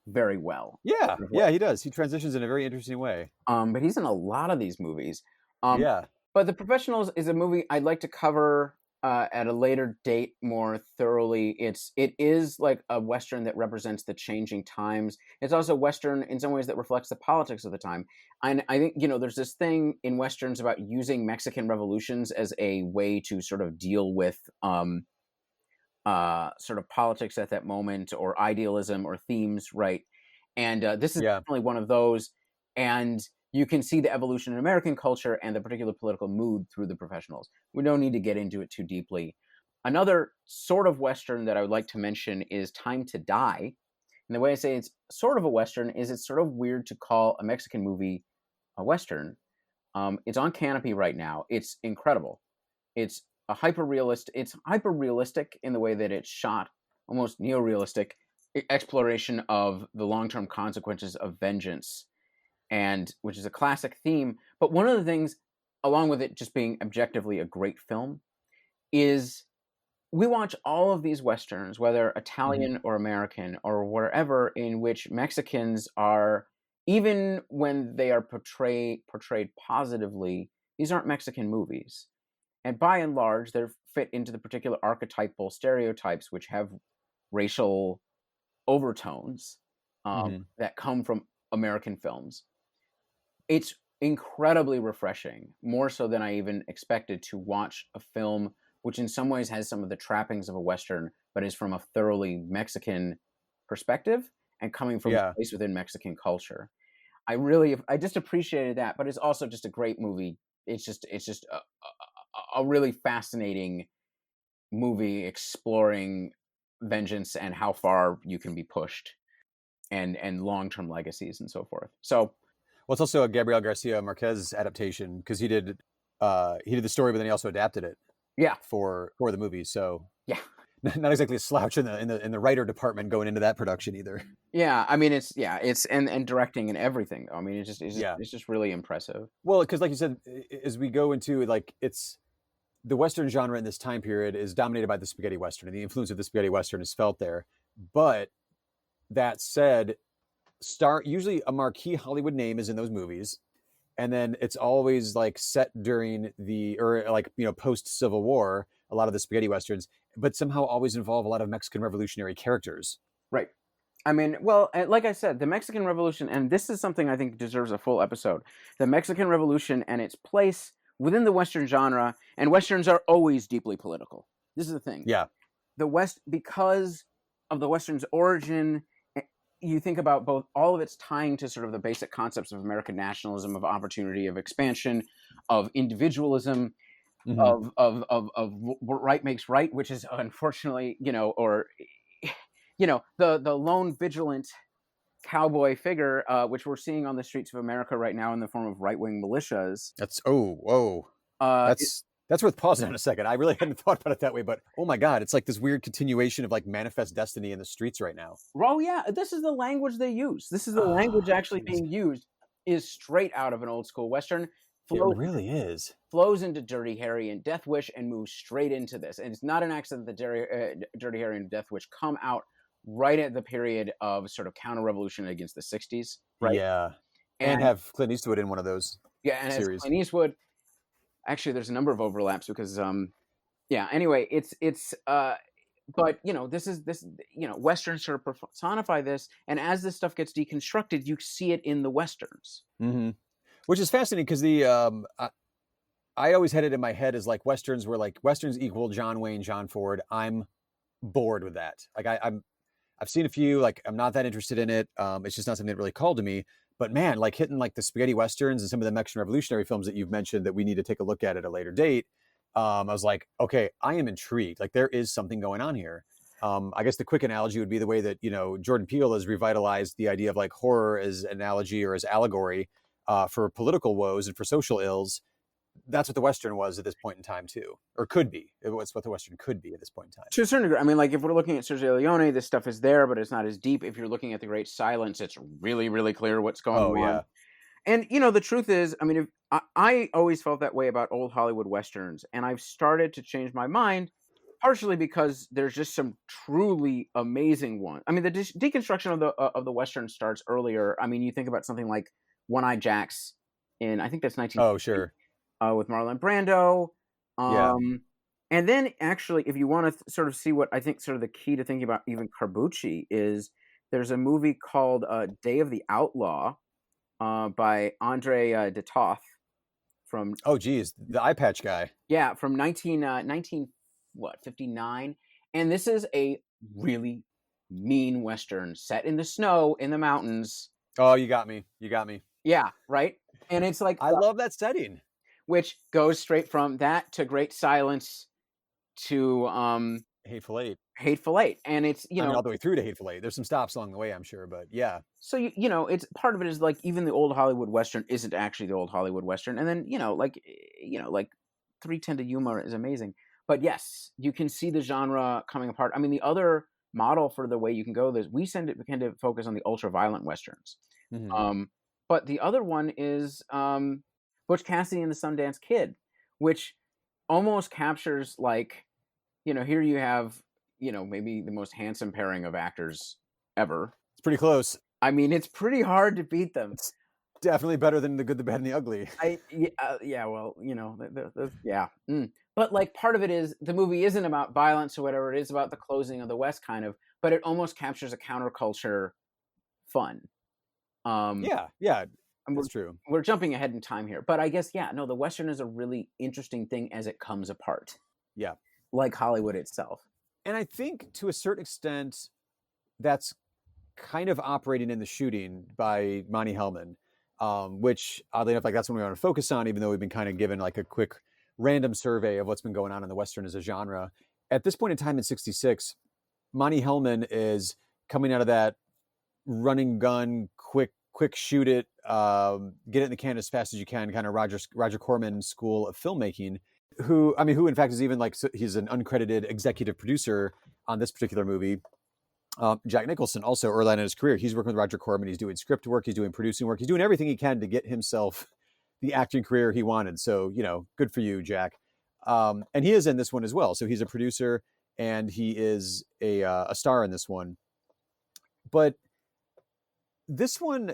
very well. Yeah, he does. He transitions in a very interesting way. But he's in a lot of these movies. Yeah. But The Professionals is a movie I'd like to cover at a later date more thoroughly. It is like a Western that represents the changing times. It's also a Western in some ways that reflects the politics of the time. And I think, there's this thing in Westerns about using Mexican revolutions as a way to sort of deal with sort of politics at that moment, or idealism or themes, right? And this is definitely one of those. And you can see the evolution in American culture and the particular political mood through The Professionals. We don't need to get into it too deeply. Another sort of Western that I would like to mention is Time to Die. And the way I say it's sort of a Western is it's sort of weird to call a Mexican movie a Western. It's on Canopy right now. It's incredible. It's hyper-realistic in the way that it's shot, almost neorealistic exploration of the long-term consequences of vengeance, and which is a classic theme. But one of the things, along with it just being objectively a great film, is we watch all of these Westerns, whether Italian or American or wherever, in which Mexicans are, even when they are portrayed positively, these aren't Mexican movies. And by and large, they're fit into the particular archetypal stereotypes which have racial overtones that come from American films. It's incredibly refreshing, more so than I even expected, to watch a film which in some ways has some of the trappings of a Western, but is from a thoroughly Mexican perspective and coming from a place within Mexican culture. I just appreciated that, but it's also just a great movie. It's just a really fascinating movie exploring vengeance and how far you can be pushed, and long-term legacies and so forth. So, well, it's also a Gabriel Garcia Marquez adaptation, because he did the story, but then he also adapted it. Yeah, for the movie. So yeah, not exactly a slouch in the writer department going into that production either. Yeah, I mean it's and directing and everything. I mean it's just really impressive. Well, because like you said, as we go into it's the Western genre in this time period is dominated by the spaghetti Western, and the influence of the spaghetti Western is felt there. But that said, usually a marquee Hollywood name is in those movies, and then it's always like set during post Civil War. A lot of the spaghetti Westerns, but somehow always involve a lot of Mexican revolutionary characters. Right. I mean, well, like I said, the Mexican Revolution, and this is something I think deserves a full episode. The Mexican Revolution and its place within the Western genre, and Westerns are always deeply political. This is the thing. Yeah. The West, because of the Western's origin you think about both, all of it's tying to sort of the basic concepts of American nationalism, of opportunity, of expansion, of individualism, of right makes right, which is unfortunately, or the lone vigilant cowboy figure, which we're seeing on the streets of America right now in the form of right-wing militias. That's worth pausing on a second. I really hadn't thought about it that way, but oh my God, it's like this weird continuation of like manifest destiny in the streets right now. Oh yeah, this is the language they use. This is the language actually being used, is straight out of an old school Western. It really is. Flows into Dirty Harry and Death Wish and moves straight into this. And it's not an accident that Dirty Harry and Death Wish come out right at the period of sort of counter-revolution against the 60s, right? Yeah. And have Clint Eastwood in one of those series. Clint Eastwood. Actually, there's a number of overlaps because, anyway, but, Westerns sort of personify this. And as this stuff gets deconstructed, you see it in the Westerns. Mm-hmm. Which is fascinating because I always had it in my head as like Westerns equal John Wayne, John Ford. I'm bored with that. Like I've seen a few, like I'm not that interested in it. It's just not something that really called to me. But man, like hitting like the spaghetti Westerns and some of the Mexican revolutionary films that you've mentioned that we need to take a look at a later date. I was like, okay, I am intrigued. Like there is something going on here. I guess the quick analogy would be the way that, Jordan Peele has revitalized the idea of like horror as analogy or as allegory for political woes and for social ills. That's what the Western was at this point in time too, or could be. It was what the Western could be at this point in time. To a certain degree. I mean, like if we're looking at Sergio Leone, this stuff is there, but it's not as deep. If you're looking at The Great Silence, it's really, really clear what's going on. Yeah. And, the truth is, I mean, I always felt that way about old Hollywood Westerns, and I've started to change my mind, partially because there's just some truly amazing ones. I mean, the deconstruction of the Western starts earlier. I mean, you think about something like One-Eyed Jacks in, I think that's 19. Oh, sure. With Marlon Brando. And then actually, if you want to sort of see what I think sort of the key to thinking about even Carbucci is, there's a movie called Day of the Outlaw by Andre de Toth from... Oh, geez. The eye patch guy. Yeah, from 59. And this is a really mean Western set in the snow in the mountains. Oh, you got me. Yeah, right? And it's like... I love that setting. Which goes straight from that to Great Silence to Hateful Eight. And it's, I mean, all the way through to Hateful Eight. There's some stops along the way, I'm sure, but yeah. So, it's part of it is like even the old Hollywood Western isn't actually the old Hollywood Western. And then, like 3:10 to Yuma is amazing. But yes, you can see the genre coming apart. I mean, the other model for the way you can go, we tend to focus on the ultra-violent Westerns. Mm-hmm. But the other one is Butch Cassidy and the Sundance Kid, which almost captures like, here you have, maybe the most handsome pairing of actors ever. It's pretty close. I mean, it's pretty hard to beat them. It's definitely better than The Good, the Bad, and the Ugly. But like part of it is the movie isn't about violence or whatever. It is about the closing of the West kind of, but it almost captures a counterculture fun. That's true. We're jumping ahead in time here, but I guess, the Western is a really interesting thing as it comes apart. Yeah. Like Hollywood itself. And I think to a certain extent, that's kind of operating in the shooting by Monty Hellman, which oddly enough, like that's what we want to focus on, even though we've been kind of given like a quick random survey of what's been going on in the Western as a genre. At this point in time in 66, Monty Hellman is coming out of that running gun, quick shoot it, get it in the can as fast as you can, kind of Roger Corman school of filmmaking, who in fact is even like, he's an uncredited executive producer on this particular movie. Jack Nicholson also early on in his career, he's working with Roger Corman. He's doing script work. He's doing producing work. He's doing everything he can to get himself the acting career he wanted. So, good for you, Jack. And he is in this one as well. So he's a producer and he is a star in this one. But this one,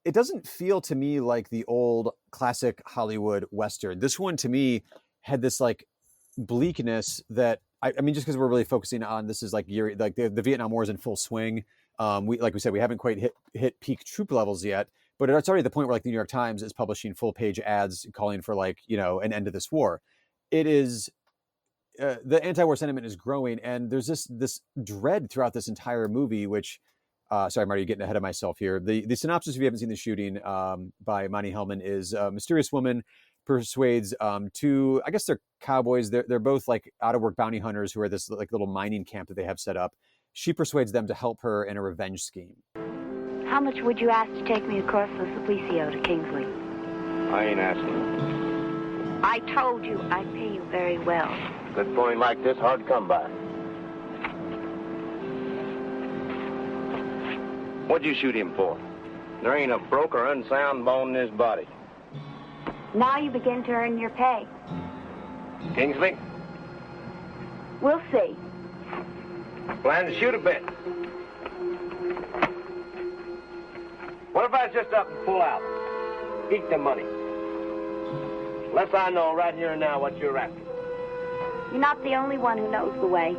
it doesn't feel to me like the old classic Hollywood Western. This one to me had this like bleakness that I mean, just because we're really focusing on this is like the Vietnam War is in full swing. Like we said, we haven't quite hit peak troop levels yet, but it's already the point where like the New York Times is publishing full page ads calling for like, an end to this war. It is the anti-war sentiment is growing, and there's this dread throughout this entire movie, which sorry, I'm already getting ahead of myself here. The synopsis, if you haven't seen the shooting by Monty Hellman, is a mysterious woman persuades two, I guess they're cowboys. They're both like out of work bounty hunters who are this like little mining camp that they have set up. She persuades them to help her in a revenge scheme. How much would you ask to take me across the Suplicio to Kingsley? I ain't asking. I told you I'd pay you very well. Good going like this, hard to come by. What'd you shoot him for? There ain't a broke or unsound bone in his body. Now you begin to earn your pay. Kingsley? We'll see. Plan to shoot a bit. What if I just up and pull out? Eat the money. Unless I know right here and now what you're after. You're not the only one who knows the way.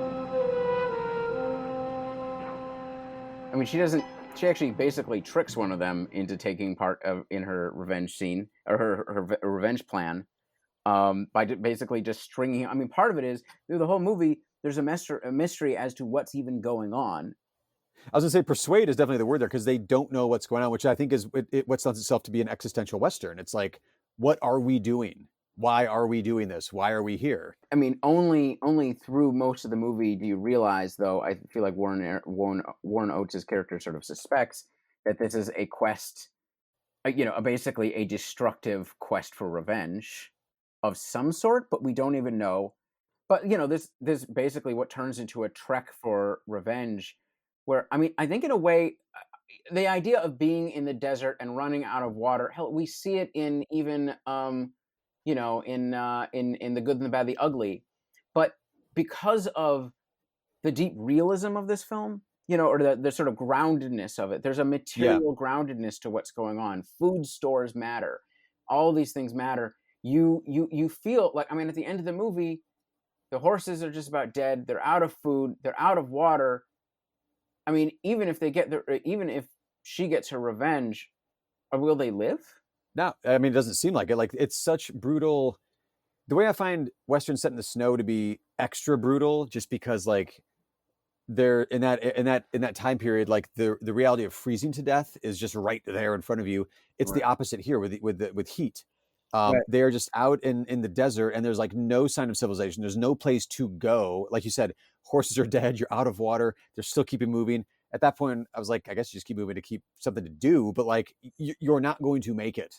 I mean, she actually basically tricks one of them into taking part in her revenge scene, or her revenge plan, by basically just stringing. I mean, part of it is through the whole movie, there's a mystery as to what's even going on. I was gonna say persuade is definitely the word there, because they don't know what's going on, which I think is what lends itself to be an existential Western. It's like, what are we doing? Why are we doing this? Why are we here? I mean, only through most of the movie do you realize, though, I feel like Warren Oates' character sort of suspects that this is a quest, basically a destructive quest for revenge of some sort, but we don't even know. But, this basically what turns into a trek for revenge, where, I mean, I think in a way, the idea of being in the desert and running out of water, hell, we see it in even... in The Good and the Bad, the Ugly, but because of the deep realism of this film, or the sort of groundedness of it, there's a material groundedness to what's going on. Food stores matter, all these things matter. You feel like, I mean, at the end of the movie, the horses are just about dead. They're out of food. They're out of water. I mean, even if she gets her revenge, will they live? No, I mean, it doesn't seem like it. Like, it's such brutal. The way I find Westerns set in the snow to be extra brutal, just because like they're in that time period, like the reality of freezing to death is just right there in front of you. It's the opposite here with heat. They're just out in the desert, and there's like no sign of civilization. There's no place to go. Like you said, horses are dead. You're out of water. They're still keeping moving. At that point, I was like, I guess you just keep moving to keep something to do, but like you're not going to make it.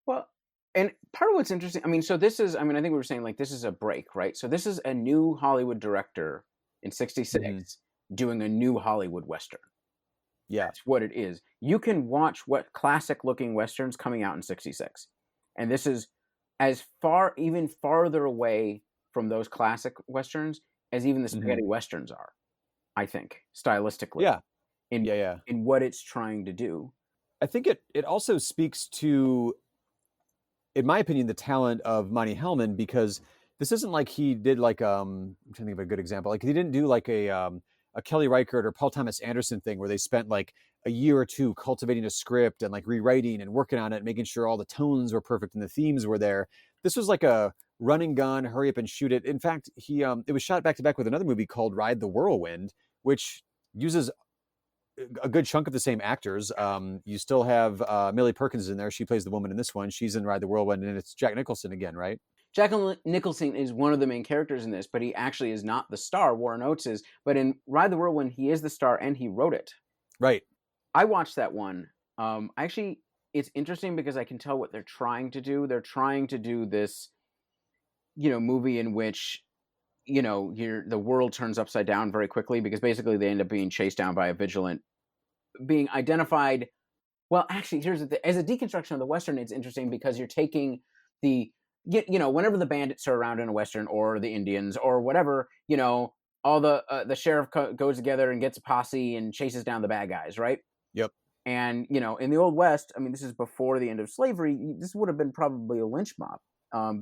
Well, and part of what's interesting, I mean, so this is, I mean, I think we were saying like this is a break, right? So this is a new Hollywood director in '66 doing a new Hollywood Western. Yeah. That's what it is. You can watch what classic looking Westerns coming out in '66. And this is even farther away from those classic Westerns as even the spaghetti Westerns are, I think, stylistically. Yeah. In what it's trying to do. I think it also speaks to, in my opinion, the talent of Monty Hellman, because this isn't like he did like I'm trying to think of a good example. Like he didn't do like a Kelly Reichardt or Paul Thomas Anderson thing where they spent like a year or two cultivating a script and like rewriting and working on it, making sure all the tones were perfect and the themes were there. This was like a run and gun, hurry up and shoot it. In fact, it was shot back to back with another movie called Ride the Whirlwind, which uses a good chunk of the same actors. You still have Millie Perkins in there. She plays the woman in this one. She's in Ride the Whirlwind, and it's Jack Nicholson again, right? Jack Nicholson is one of the main characters in this, but he actually is not the star. Warren Oates is. But in Ride the Whirlwind, he is the star, and he wrote it. Right. I watched that one. Actually, it's interesting because I can tell what they're trying to do. They're trying to do this, movie in which, the world turns upside down very quickly, because basically they end up being chased down by a vigilant, being identified. Well, actually, as a deconstruction of the Western, it's interesting because you're taking whenever the bandits are around in a Western, or the Indians or whatever, all the sheriff goes together and gets a posse and chases down the bad guys, right? Yep. And, in the Old West, I mean, this is before the end of slavery. This would have been probably a lynch mob.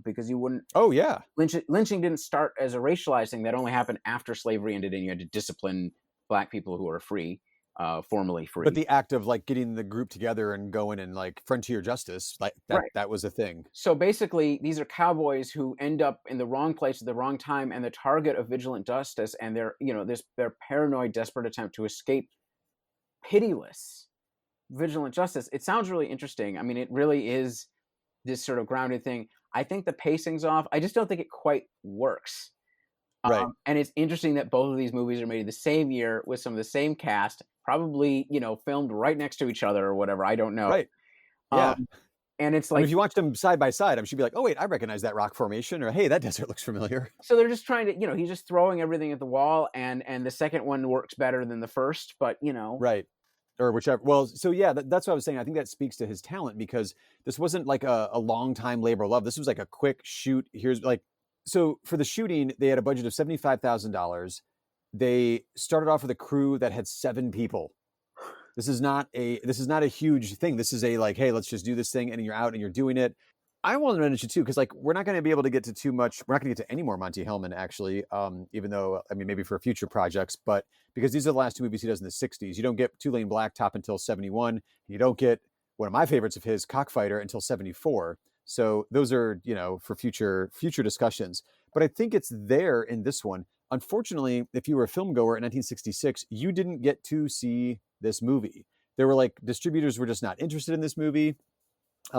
Because you wouldn't. Oh yeah, lynching didn't start as a racialized thing. That only happened after slavery ended, and you had to discipline Black people who were free, formally free. But the act of like getting the group together and going and like frontier justice, like that was a thing. So basically, these are cowboys who end up in the wrong place at the wrong time, and the target of vigilant justice, and their paranoid, desperate attempt to escape pitiless vigilant justice. It sounds really interesting. I mean, it really is this sort of grounded thing. I think the pacing's off. I just don't think it quite works. Right. And it's interesting that both of these movies are made the same year with some of the same cast, probably, filmed right next to each other or whatever. I don't know. Right. Yeah. And it's I mean, like, if you watch them side by side, I should be like, oh wait, I recognize that rock formation, or hey, that desert looks familiar. so they're just trying to, he's just throwing everything at the wall, and the second one works better than the first, but Right. Or whichever. Well, so yeah, that's what I was saying. I think that speaks to his talent, because this wasn't like a long time labor of love. This was like a quick shoot. So for the shooting, they had a budget of $75,000. They started off with a crew that had 7 people. This is not a huge thing. This is a like, hey, let's just do this thing, and you're out and you're doing it. I wanted to mention too, because like we're not going to be able to get to too much. We're not going to get to any more Monty Hellman actually, even though maybe for future projects, but because these are the last 2 movies he does in the '60s. You don't get Two Lane Blacktop until '71. You don't get one of my favorites of his, Cockfighter, until '74. So those are for future discussions. But I think it's there in this one. Unfortunately, if you were a film goer in 1966, you didn't get to see this movie. There were distributors were just not interested in this movie.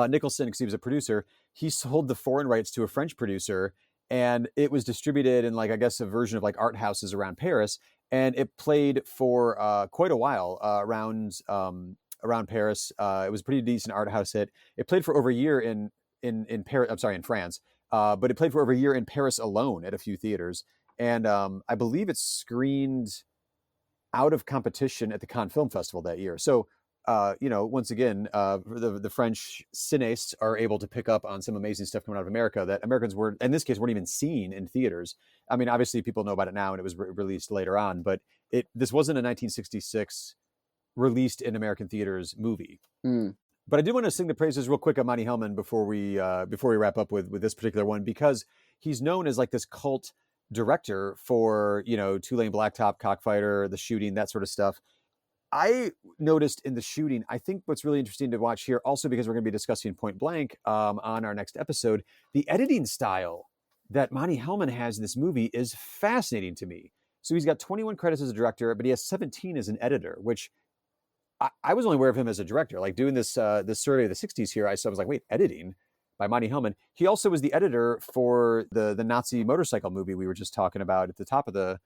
Nicholson, because he was a producer, he sold the foreign rights to a French producer, and it was distributed in I guess a version of art houses around Paris, and it played for quite a while around Paris. It was a pretty decent art house hit. It played for over a year in Paris. I'm sorry, in France, but it played for over a year in Paris alone at a few theaters, and I believe it screened out of competition at the Cannes Film Festival that year. So. Once again, the French cineasts are able to pick up on some amazing stuff coming out of America that Americans weren't, in this case, weren't even seen in theaters. I mean, obviously people know about it now, and it was released later on, but this wasn't a 1966 released in American theaters movie. But I do want to sing the praises real quick of Monty Hellman before we wrap up with this particular one, because he's known as this cult director for Two Lane Blacktop, Cockfighter, The Shooting, that sort of stuff. I noticed in The Shooting, I think what's really interesting to watch here, also because we're going to be discussing Point Blank on our next episode, the editing style that Monty Hellman has in this movie is fascinating to me. So he's got 21 credits as a director, but he has 17 as an editor, which I was only aware of him as a director. Doing this survey of the 60s here, I was like, wait, editing by Monty Hellman. He also was the editor for the Nazi motorcycle movie we were just talking about at the top of the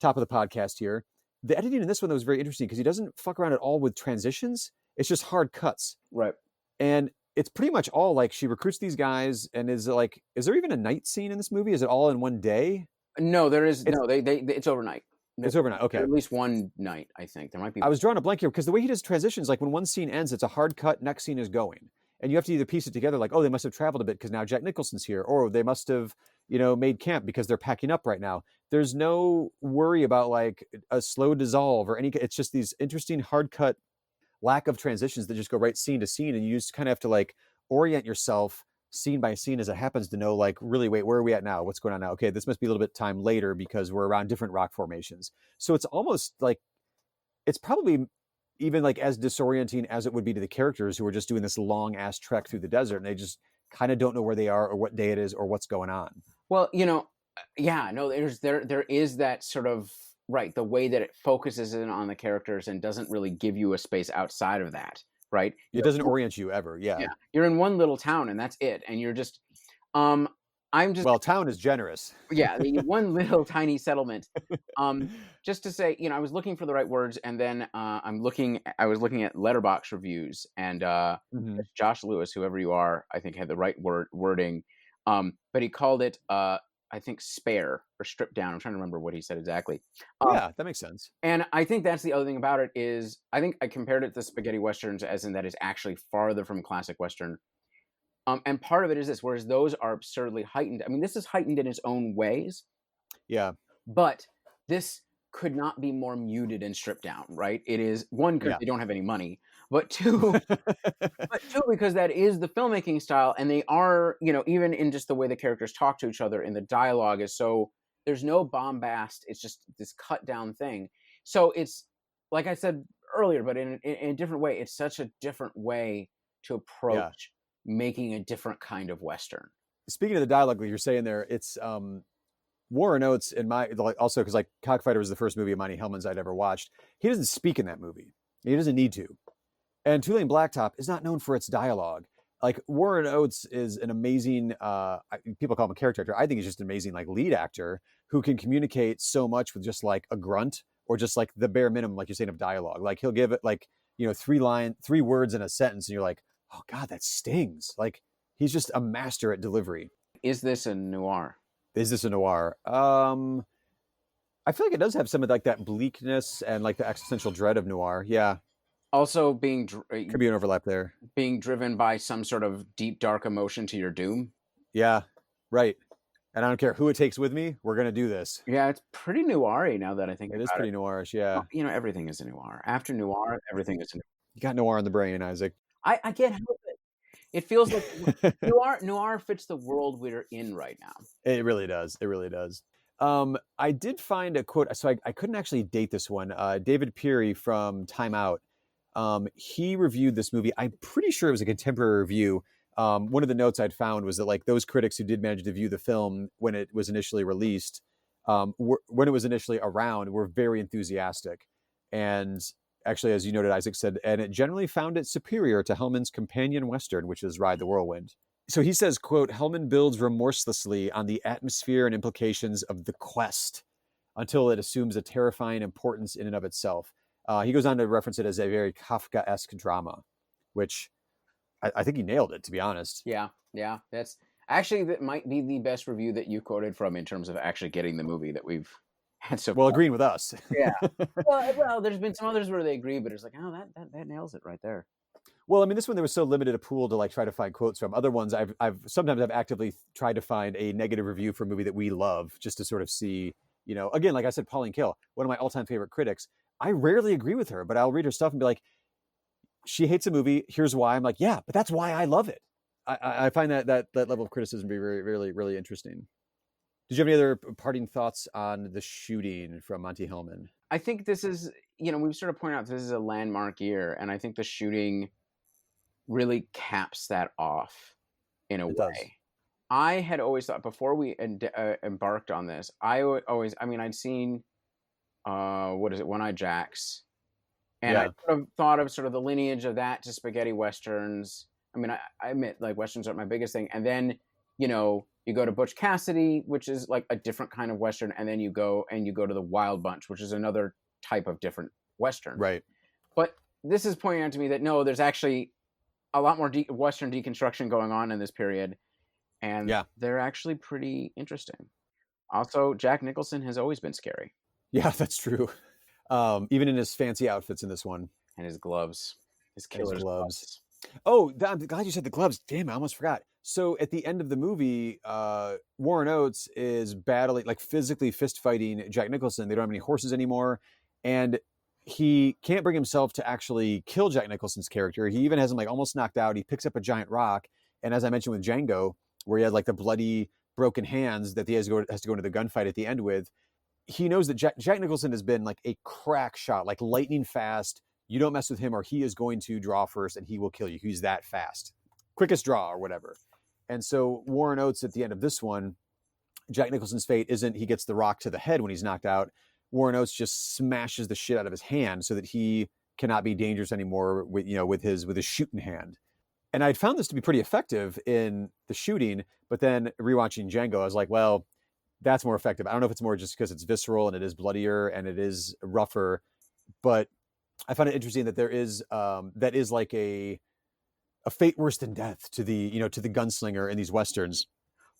podcast here. The editing in this one, though, was very interesting because he doesn't fuck around at all with transitions. It's just hard cuts. Right. And it's pretty much all she recruits these guys, and is there even a night scene in this movie? Is it all in one day? No, there is. It's overnight. It's overnight. Okay. At least one night, I think. There might be. I was drawing a blank here because the way he does transitions, when one scene ends, it's a hard cut, next scene is going. And you have to either piece it together oh, they must have traveled a bit because now Jack Nicholson's here, or they must have, made camp because they're packing up right now. There's no worry about a slow dissolve or it's just these interesting hard cut lack of transitions that just go right scene to scene. And you just kind of have to orient yourself scene by scene as it happens to know really, wait, where are we at now? What's going on now? Okay, this must be a little bit time later because we're around different rock formations. So it's almost it's probably even as disorienting as it would be to the characters who are just doing this long ass trek through the desert, and they just kind of don't know where they are or what day it is or what's going on. Well, there is that sort of, right, the way that it focuses in on the characters and doesn't really give you a space outside of that, right? It doesn't orient you ever. Yeah. You're in one little town and that's it, and you're just well, town is generous. Yeah, the one little tiny settlement. Just to say, I was looking for the right words, and then I was looking at Letterboxd reviews, and Josh Lewis, whoever you are, I think had the right wording, but he called it, I think, spare or stripped down. I'm trying to remember what he said exactly. Yeah, that makes sense. And I think that's the other thing about it is, I think I compared it to spaghetti westerns, as in that is actually farther from classic western. And part of it is this, whereas those are absurdly heightened. I mean, this is heightened in its own ways. Yeah. But this could not be more muted and stripped down, right? It is, one, because they don't have any money, but two, because that is the filmmaking style. And they are, even in just the way the characters talk to each other, and the dialogue is so, there's no bombast. It's just this cut down thing. So it's, like I said earlier, but in a different way, it's such a different way to approach making a different kind of Western. Speaking of the dialogue that you're saying there, it's Warren Oates in my, also because Cockfighter was the first movie of Monty Hellman's I'd ever watched. He doesn't speak in that movie. He doesn't need to. And Two Lane Blacktop is not known for its dialogue. Like Warren Oates is an amazing, people call him a character actor. I think he's just an amazing like lead actor who can communicate so much with just like a grunt or just like the bare minimum, like you're saying, of dialogue. Like he'll give it like, 3 words in a sentence and you're like, oh God, that stings. Like he's just a master at delivery. Is this a noir? Is this a noir? I feel like it does have some of like that bleakness and like the existential dread of noir. Yeah. Also could be an overlap there. Being driven by some sort of deep, dark emotion to your doom. Yeah, right. And I don't care who it takes with me. We're going to do this. Yeah, it's pretty noir-y now that I think about it. It is pretty noirish, yeah. Well, everything is a noir. After noir, everything is a noir. You got noir in the brain, Isaac. I can't help it. It feels like noir fits the world we're in right now. It really does. It really does. I did find a quote. So I couldn't actually date this one. David Peary from Time Out. He reviewed this movie. I'm pretty sure it was a contemporary review. One of the notes I'd found was that like those critics who did manage to view the film when it was initially released, when it was initially around, were very enthusiastic. And actually, as you noted, Isaac said, and it generally found it superior to Hellman's companion Western, which is Ride the Whirlwind. So he says, quote, Hellman builds remorselessly on the atmosphere and implications of the quest until it assumes a terrifying importance in and of itself. He goes on to reference it as a very Kafkaesque drama, which I think he nailed it, to be honest. Yeah. That's actually, that might be the best review that you quoted from in terms of actually getting the movie that we've had so well, agreeing with us. Yeah. Well, there's been some others where they agree, but it's like, oh, that nails it right there. Well, I mean, this one, there was so limited a pool to like try to find quotes from. Other ones, I've actively tried to find a negative review for a movie that we love, just to sort of see, again, like I said, Pauline Kael, one of my all-time favorite critics. I rarely agree with her, but I'll read her stuff and be like, she hates a movie. Here's why. I'm like, yeah, but that's why I love it. I find that level of criticism to be very, really, really interesting. Did you have any other parting thoughts on The Shooting from Monty Hellman? I think this is, we've sort of pointed out this is a landmark year, and I think The Shooting really caps that off in a way. Does. I had always thought before we embarked on this, I'd seen, One-Eyed Jacks. And I sort of thought of sort of the lineage of that to spaghetti westerns. I mean, I admit, like, westerns aren't my biggest thing. And then, you go to Butch Cassidy, which is like a different kind of western, and then you go to the Wild Bunch, which is another type of different western. Right. But this is pointing out to me that no, there's actually a lot more western deconstruction going on in this period, and they're actually pretty interesting. Also, Jack Nicholson has always been scary. Yeah, that's true. Even in his fancy outfits in this one. And his gloves. His killer's gloves. Oh, I'm glad you said the gloves. Damn, I almost forgot. So at the end of the movie, Warren Oates is battling, like physically fist fighting Jack Nicholson. They don't have any horses anymore. And he can't bring himself to actually kill Jack Nicholson's character. He even has him like almost knocked out. He picks up a giant rock. And as I mentioned with Django, where he had like the bloody broken hands that he has to go into the gunfight at the end with, he knows that Jack Nicholson has been like a crack shot, like lightning fast. You don't mess with him or he is going to draw first and he will kill you. He's that fast. Quickest draw or whatever. And so Warren Oates at the end of this one, Jack Nicholson's fate isn't he gets the rock to the head when he's knocked out. Warren Oates just smashes the shit out of his hand so that he cannot be dangerous anymore with his shooting hand. And I'd found this to be pretty effective in The Shooting, but then rewatching Django, I was like, well, that's more effective. I don't know if it's more just because it's visceral and it is bloodier and it is rougher, but I found it interesting that there is that is like a fate worse than death to the gunslinger in these westerns.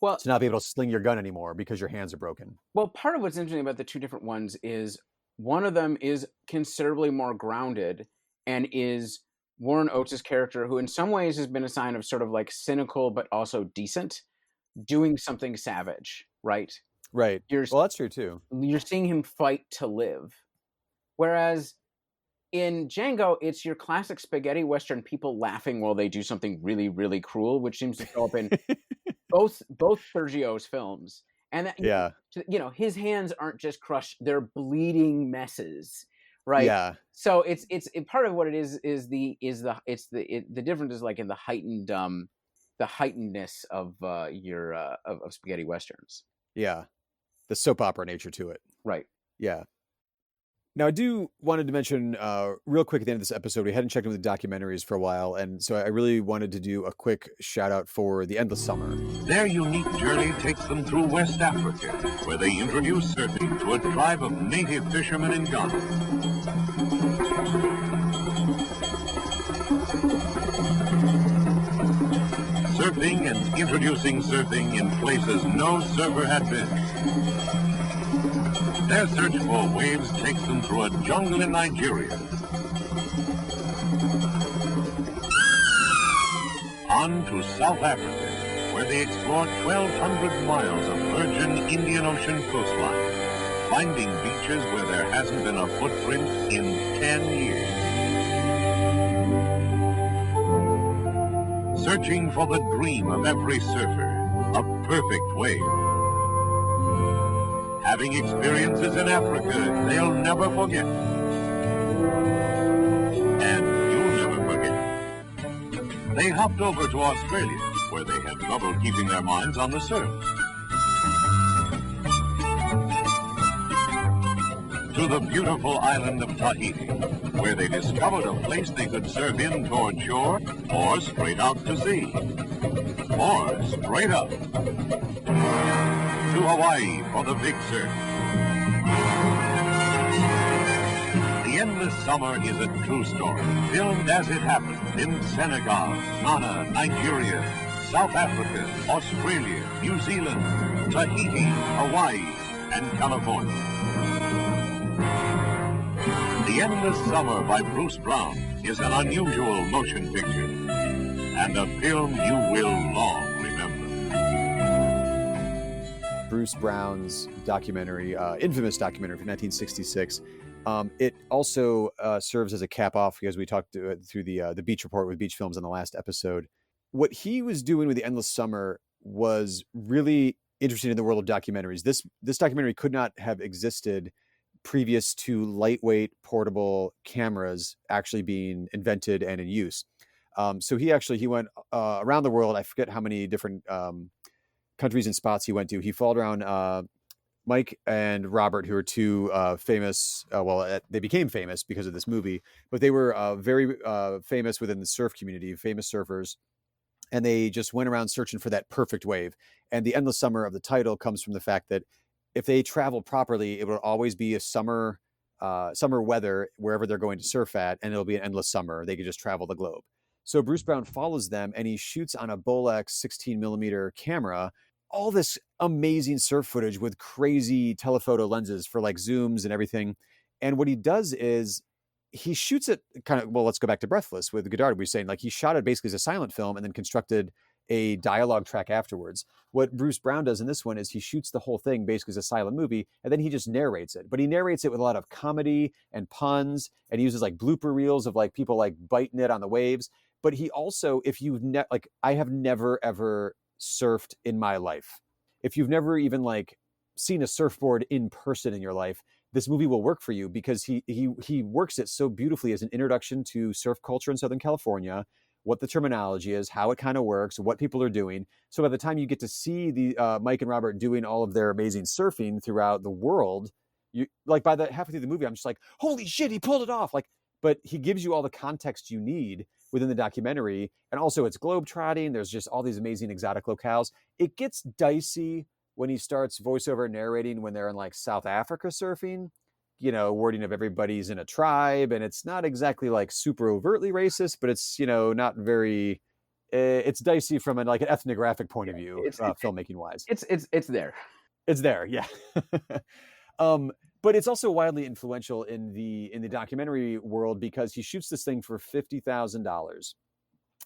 Well, to not be able to sling your gun anymore because your hands are broken. Well, part of what's interesting about the two different ones is one of them is considerably more grounded and is Warren Oates' character, who in some ways has been a sign of sort of like cynical but also decent, doing something savage, right? Right. Well, that's true too. You're seeing him fight to live. Whereas in Django, it's your classic spaghetti western people laughing while they do something really, really cruel, which seems to show up in both Sergio's films. And that, his hands aren't just crushed; they're bleeding messes, right? Yeah. So it's part of what it is the difference is like in the heightenedness of of spaghetti westerns. Yeah, the soap opera nature to it. Right. Yeah. Now, I do wanted to mention real quick at the end of this episode, we hadn't checked in with the documentaries for a while, and so I really wanted to do a quick shout out for The Endless Summer. Their unique journey takes them through West Africa, where they introduce surfing to a tribe of native fishermen in Ghana. Surfing and introducing surfing in places no surfer had been. Their search for waves takes them through a jungle in Nigeria. On to South Africa, where they explore 1,200 miles of virgin Indian Ocean coastline, finding beaches where there hasn't been a footprint in 10 years. Searching for the dream of every surfer, a perfect wave. Having experiences in Africa they'll never forget. And you'll never forget. They hopped over to Australia, where they had trouble keeping their minds on the surf. To the beautiful island of Tahiti, where they discovered a place they could surf in toward shore or straight out to sea. Or straight up. To Hawaii for the big surf. The Endless Summer is a true story, filmed as it happened in Senegal, Ghana, Nigeria, South Africa, Australia, New Zealand, Tahiti, Hawaii, and California. The Endless Summer by Bruce Brown is an unusual motion picture, and a film you will long remember. Bruce Brown's documentary, infamous documentary from 1966. It also serves as a cap-off, because we talked through the Beach Report with Beach Films in the last episode. What he was doing with The Endless Summer was really interesting in the world of documentaries. This documentary could not have existed previous to lightweight portable cameras actually being invented and in use. So he went around the world. I forget how many different countries and spots he went to. He followed around Mike and Robert, who are two famous, they became famous because of this movie, but they were very famous within the surf community, famous surfers. And they just went around searching for that perfect wave. And the Endless Summer of the title comes from the fact that if they travel properly, it will always be a summer weather wherever they're going to surf at, and it'll be an endless summer. They could just travel the globe. So Bruce Brown follows them, and he shoots on a Bolex 16 millimeter camera all this amazing surf footage with crazy telephoto lenses for like zooms and everything. And what he does is he shoots it kind of, well, let's go back to Breathless with Godard. We were saying like he shot it basically as a silent film and then constructed a dialogue track afterwards. What Bruce Brown does in this one is he shoots the whole thing basically as a silent movie, and then he just narrates it. But he narrates it with a lot of comedy and puns, and he uses like blooper reels of like people like biting it on the waves. But he also, if you've I have never ever surfed in my life. If you've never even like seen a surfboard in person in your life, this movie will work for you, because he works it so beautifully as an introduction to surf culture in Southern California, what the terminology is, how it kind of works, what people are doing. So by the time you get to see the Mike and Robert doing all of their amazing surfing throughout the world, you like by the halfway through the movie, I'm just like, holy shit, he pulled it off. Like, but he gives you all the context you need within the documentary. And also it's globetrotting. There's just all these amazing exotic locales. It gets dicey when he starts voiceover narrating when they're in like South Africa surfing, wording of everybody's in a tribe. And it's not exactly like super overtly racist, but it's, not very, it's dicey from an ethnographic point of view, filmmaking wise. It's there. It's there. Yeah. But it's also wildly influential in the documentary world, because he shoots this thing for $50,000,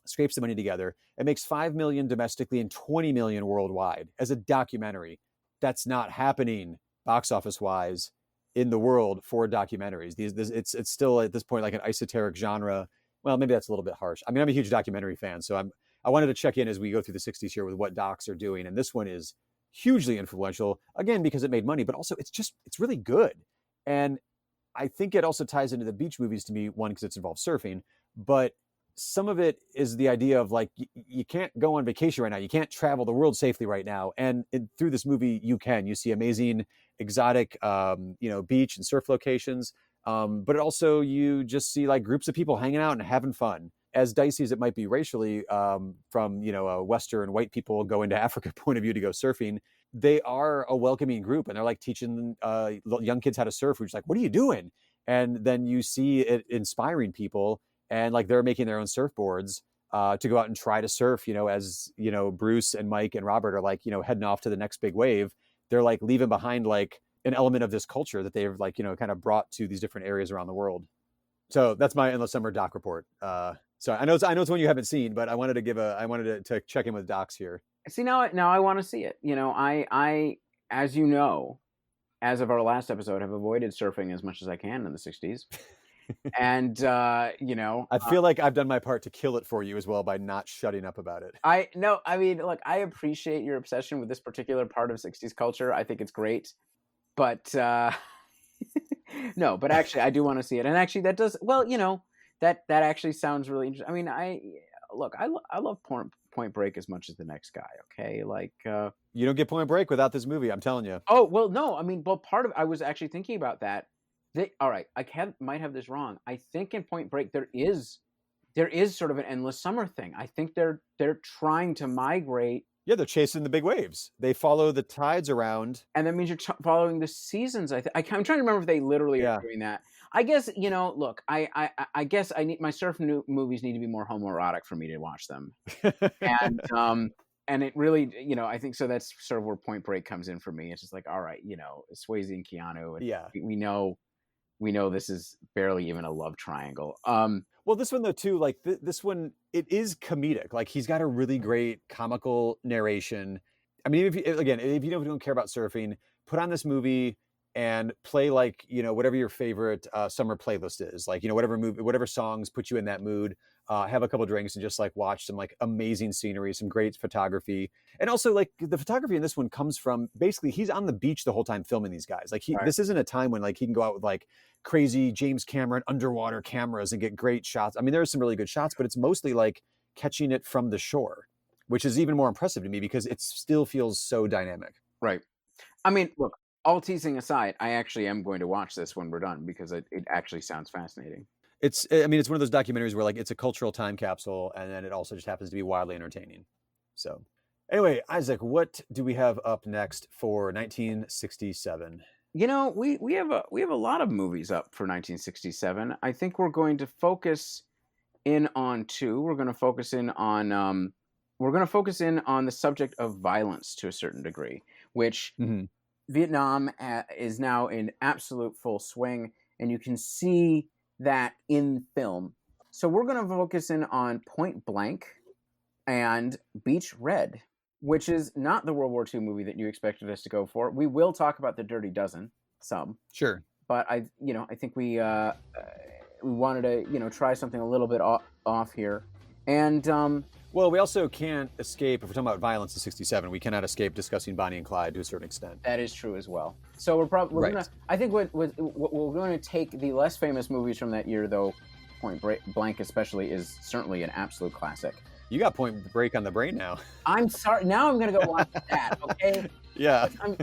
scrapes the money together, and makes $5 million domestically and $20 million worldwide as a documentary. That's not happening box office wise in the world for documentaries. It's still at this point like an esoteric genre. Well, maybe that's a little bit harsh. I mean, I'm a huge documentary fan, so I wanted to check in as we go through the 60s here with what docs are doing, and this one is hugely influential, again, because it made money, but also it's really good. And I think it also ties into the beach movies to me, one, because it's involved surfing, but some of it is the idea of like, you can't go on vacation right now. You can't travel the world safely right now. And through this movie, you can. You see amazing exotic, beach and surf locations. But also you just see like groups of people hanging out and having fun. As dicey as it might be racially, from a Western white people going to Africa point of view to go surfing, they are a welcoming group, and they're like teaching young kids how to surf. We're just like, what are you doing? And then you see it inspiring people, and like they're making their own surfboards to go out and try to surf. As Bruce and Mike and Robert are like heading off to the next big wave. They're like leaving behind like an element of this culture that they've like kind of brought to these different areas around the world. So that's my Endless Summer doc report. So I know it's one you haven't seen, but I wanted to check in with docs here. See, now I want to see it. I as you know, as of our last episode, have avoided surfing as much as I can in the 60s. And I feel like I've done my part to kill it for you as well by not shutting up about it. Look, I appreciate your obsession with this particular part of 60s culture. I think it's great. But no, but actually I do want to see it. And actually that does, that actually sounds really interesting. I mean, I love Point Break as much as the next guy. Okay. Like, you don't get Point Break without this movie. I'm telling you. Oh, well, no, I mean, I was actually thinking about that. All right. Might have this wrong. I think in Point Break, there is sort of an endless summer thing. I think they're trying to migrate. Yeah, they're chasing the big waves. They follow the tides around. And that means you're following the seasons. I'm trying to remember if they literally are doing that. I guess, look, I guess my surf movies need to be more homoerotic for me to watch them. And it really, I think so that's sort of where Point Break comes in for me. It's just like, all right, Swayze and Keanu. And we know this is barely even a love triangle. Well, this one though too, like this one, it is comedic. Like he's got a really great comical narration. I mean, if you don't care about surfing, put on this movie and play like whatever your favorite summer playlist is. Like whatever songs put you in that mood. Have a couple drinks and just like watch some like amazing scenery, some great photography, and also like the photography in this one comes from basically he's on the beach the whole time filming these guys. Like this isn't a time when like he can go out with like crazy James Cameron underwater cameras and get great shots. I mean, there are some really good shots, but it's mostly like catching it from the shore, which is even more impressive to me because it still feels so dynamic. Right. I mean, look, all teasing aside, I actually am going to watch this when we're done because it actually sounds fascinating. It's one of those documentaries where like it's a cultural time capsule and then it also just happens to be wildly entertaining. So anyway, Isaac, what do we have up next for 1967? We have a lot of movies up for 1967. I think we're going to focus in on two. We're going to focus in on the subject of violence to a certain degree, which Vietnam is now in absolute full swing, and you can see that in film. So we're going to focus in on Point Blank and Beach Red, which is not the World War II movie that you expected us to go for. We will talk about The Dirty Dozen some. Sure. But I think we wanted to, try something a little bit off here. And well, we also can't escape, if we're talking about violence in 67, we cannot escape discussing Bonnie and Clyde to a certain extent. That is true as well. So we're gonna, I think what we're going to take the less famous movies from that year, though, Point Blank especially is certainly an absolute classic. You got Point Break on the brain now. I'm sorry. Now I'm going to go watch that, okay? Yeah. I'm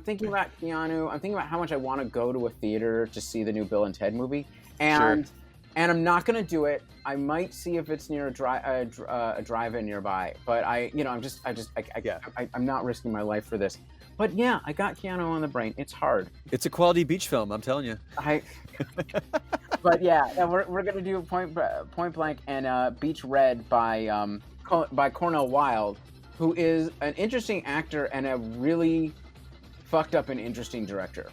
thinking about Keanu. I'm thinking about how much I want to go to a theater to see the new Bill and Ted movie. And I'm not going to do it. I might see if it's near a drive-in nearby. But I'm not risking my life for this. But yeah, I got Keanu on the brain. It's hard. It's a quality beach film, I'm telling you. But yeah, we're gonna do Point Blank and Beach Red by Cornel Wilde, who is an interesting actor and a really fucked up and interesting director.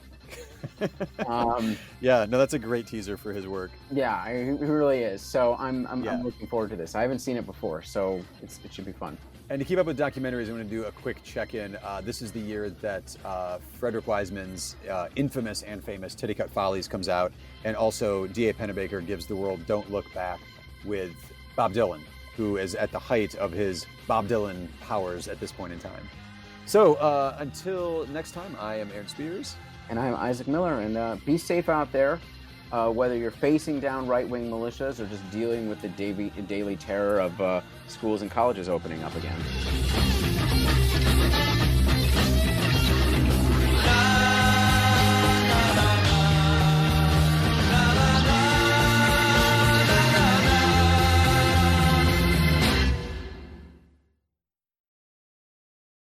Yeah, no, that's a great teaser for his work. Yeah, he really is. So I'm looking forward to this. I haven't seen it before, so it should be fun. And to keep up with documentaries, I'm going to do a quick check-in. This is the year that Frederick Wiseman's infamous and famous Tittycut Follies comes out, and also D.A. Pennebaker gives the world Don't Look Back with Bob Dylan, who is at the height of his Bob Dylan powers at this point in time. So until next time, I am Aaron Spears. And I'm Isaac Miller, and be safe out there, whether you're facing down right-wing militias or just dealing with the daily terror of schools and colleges opening up again.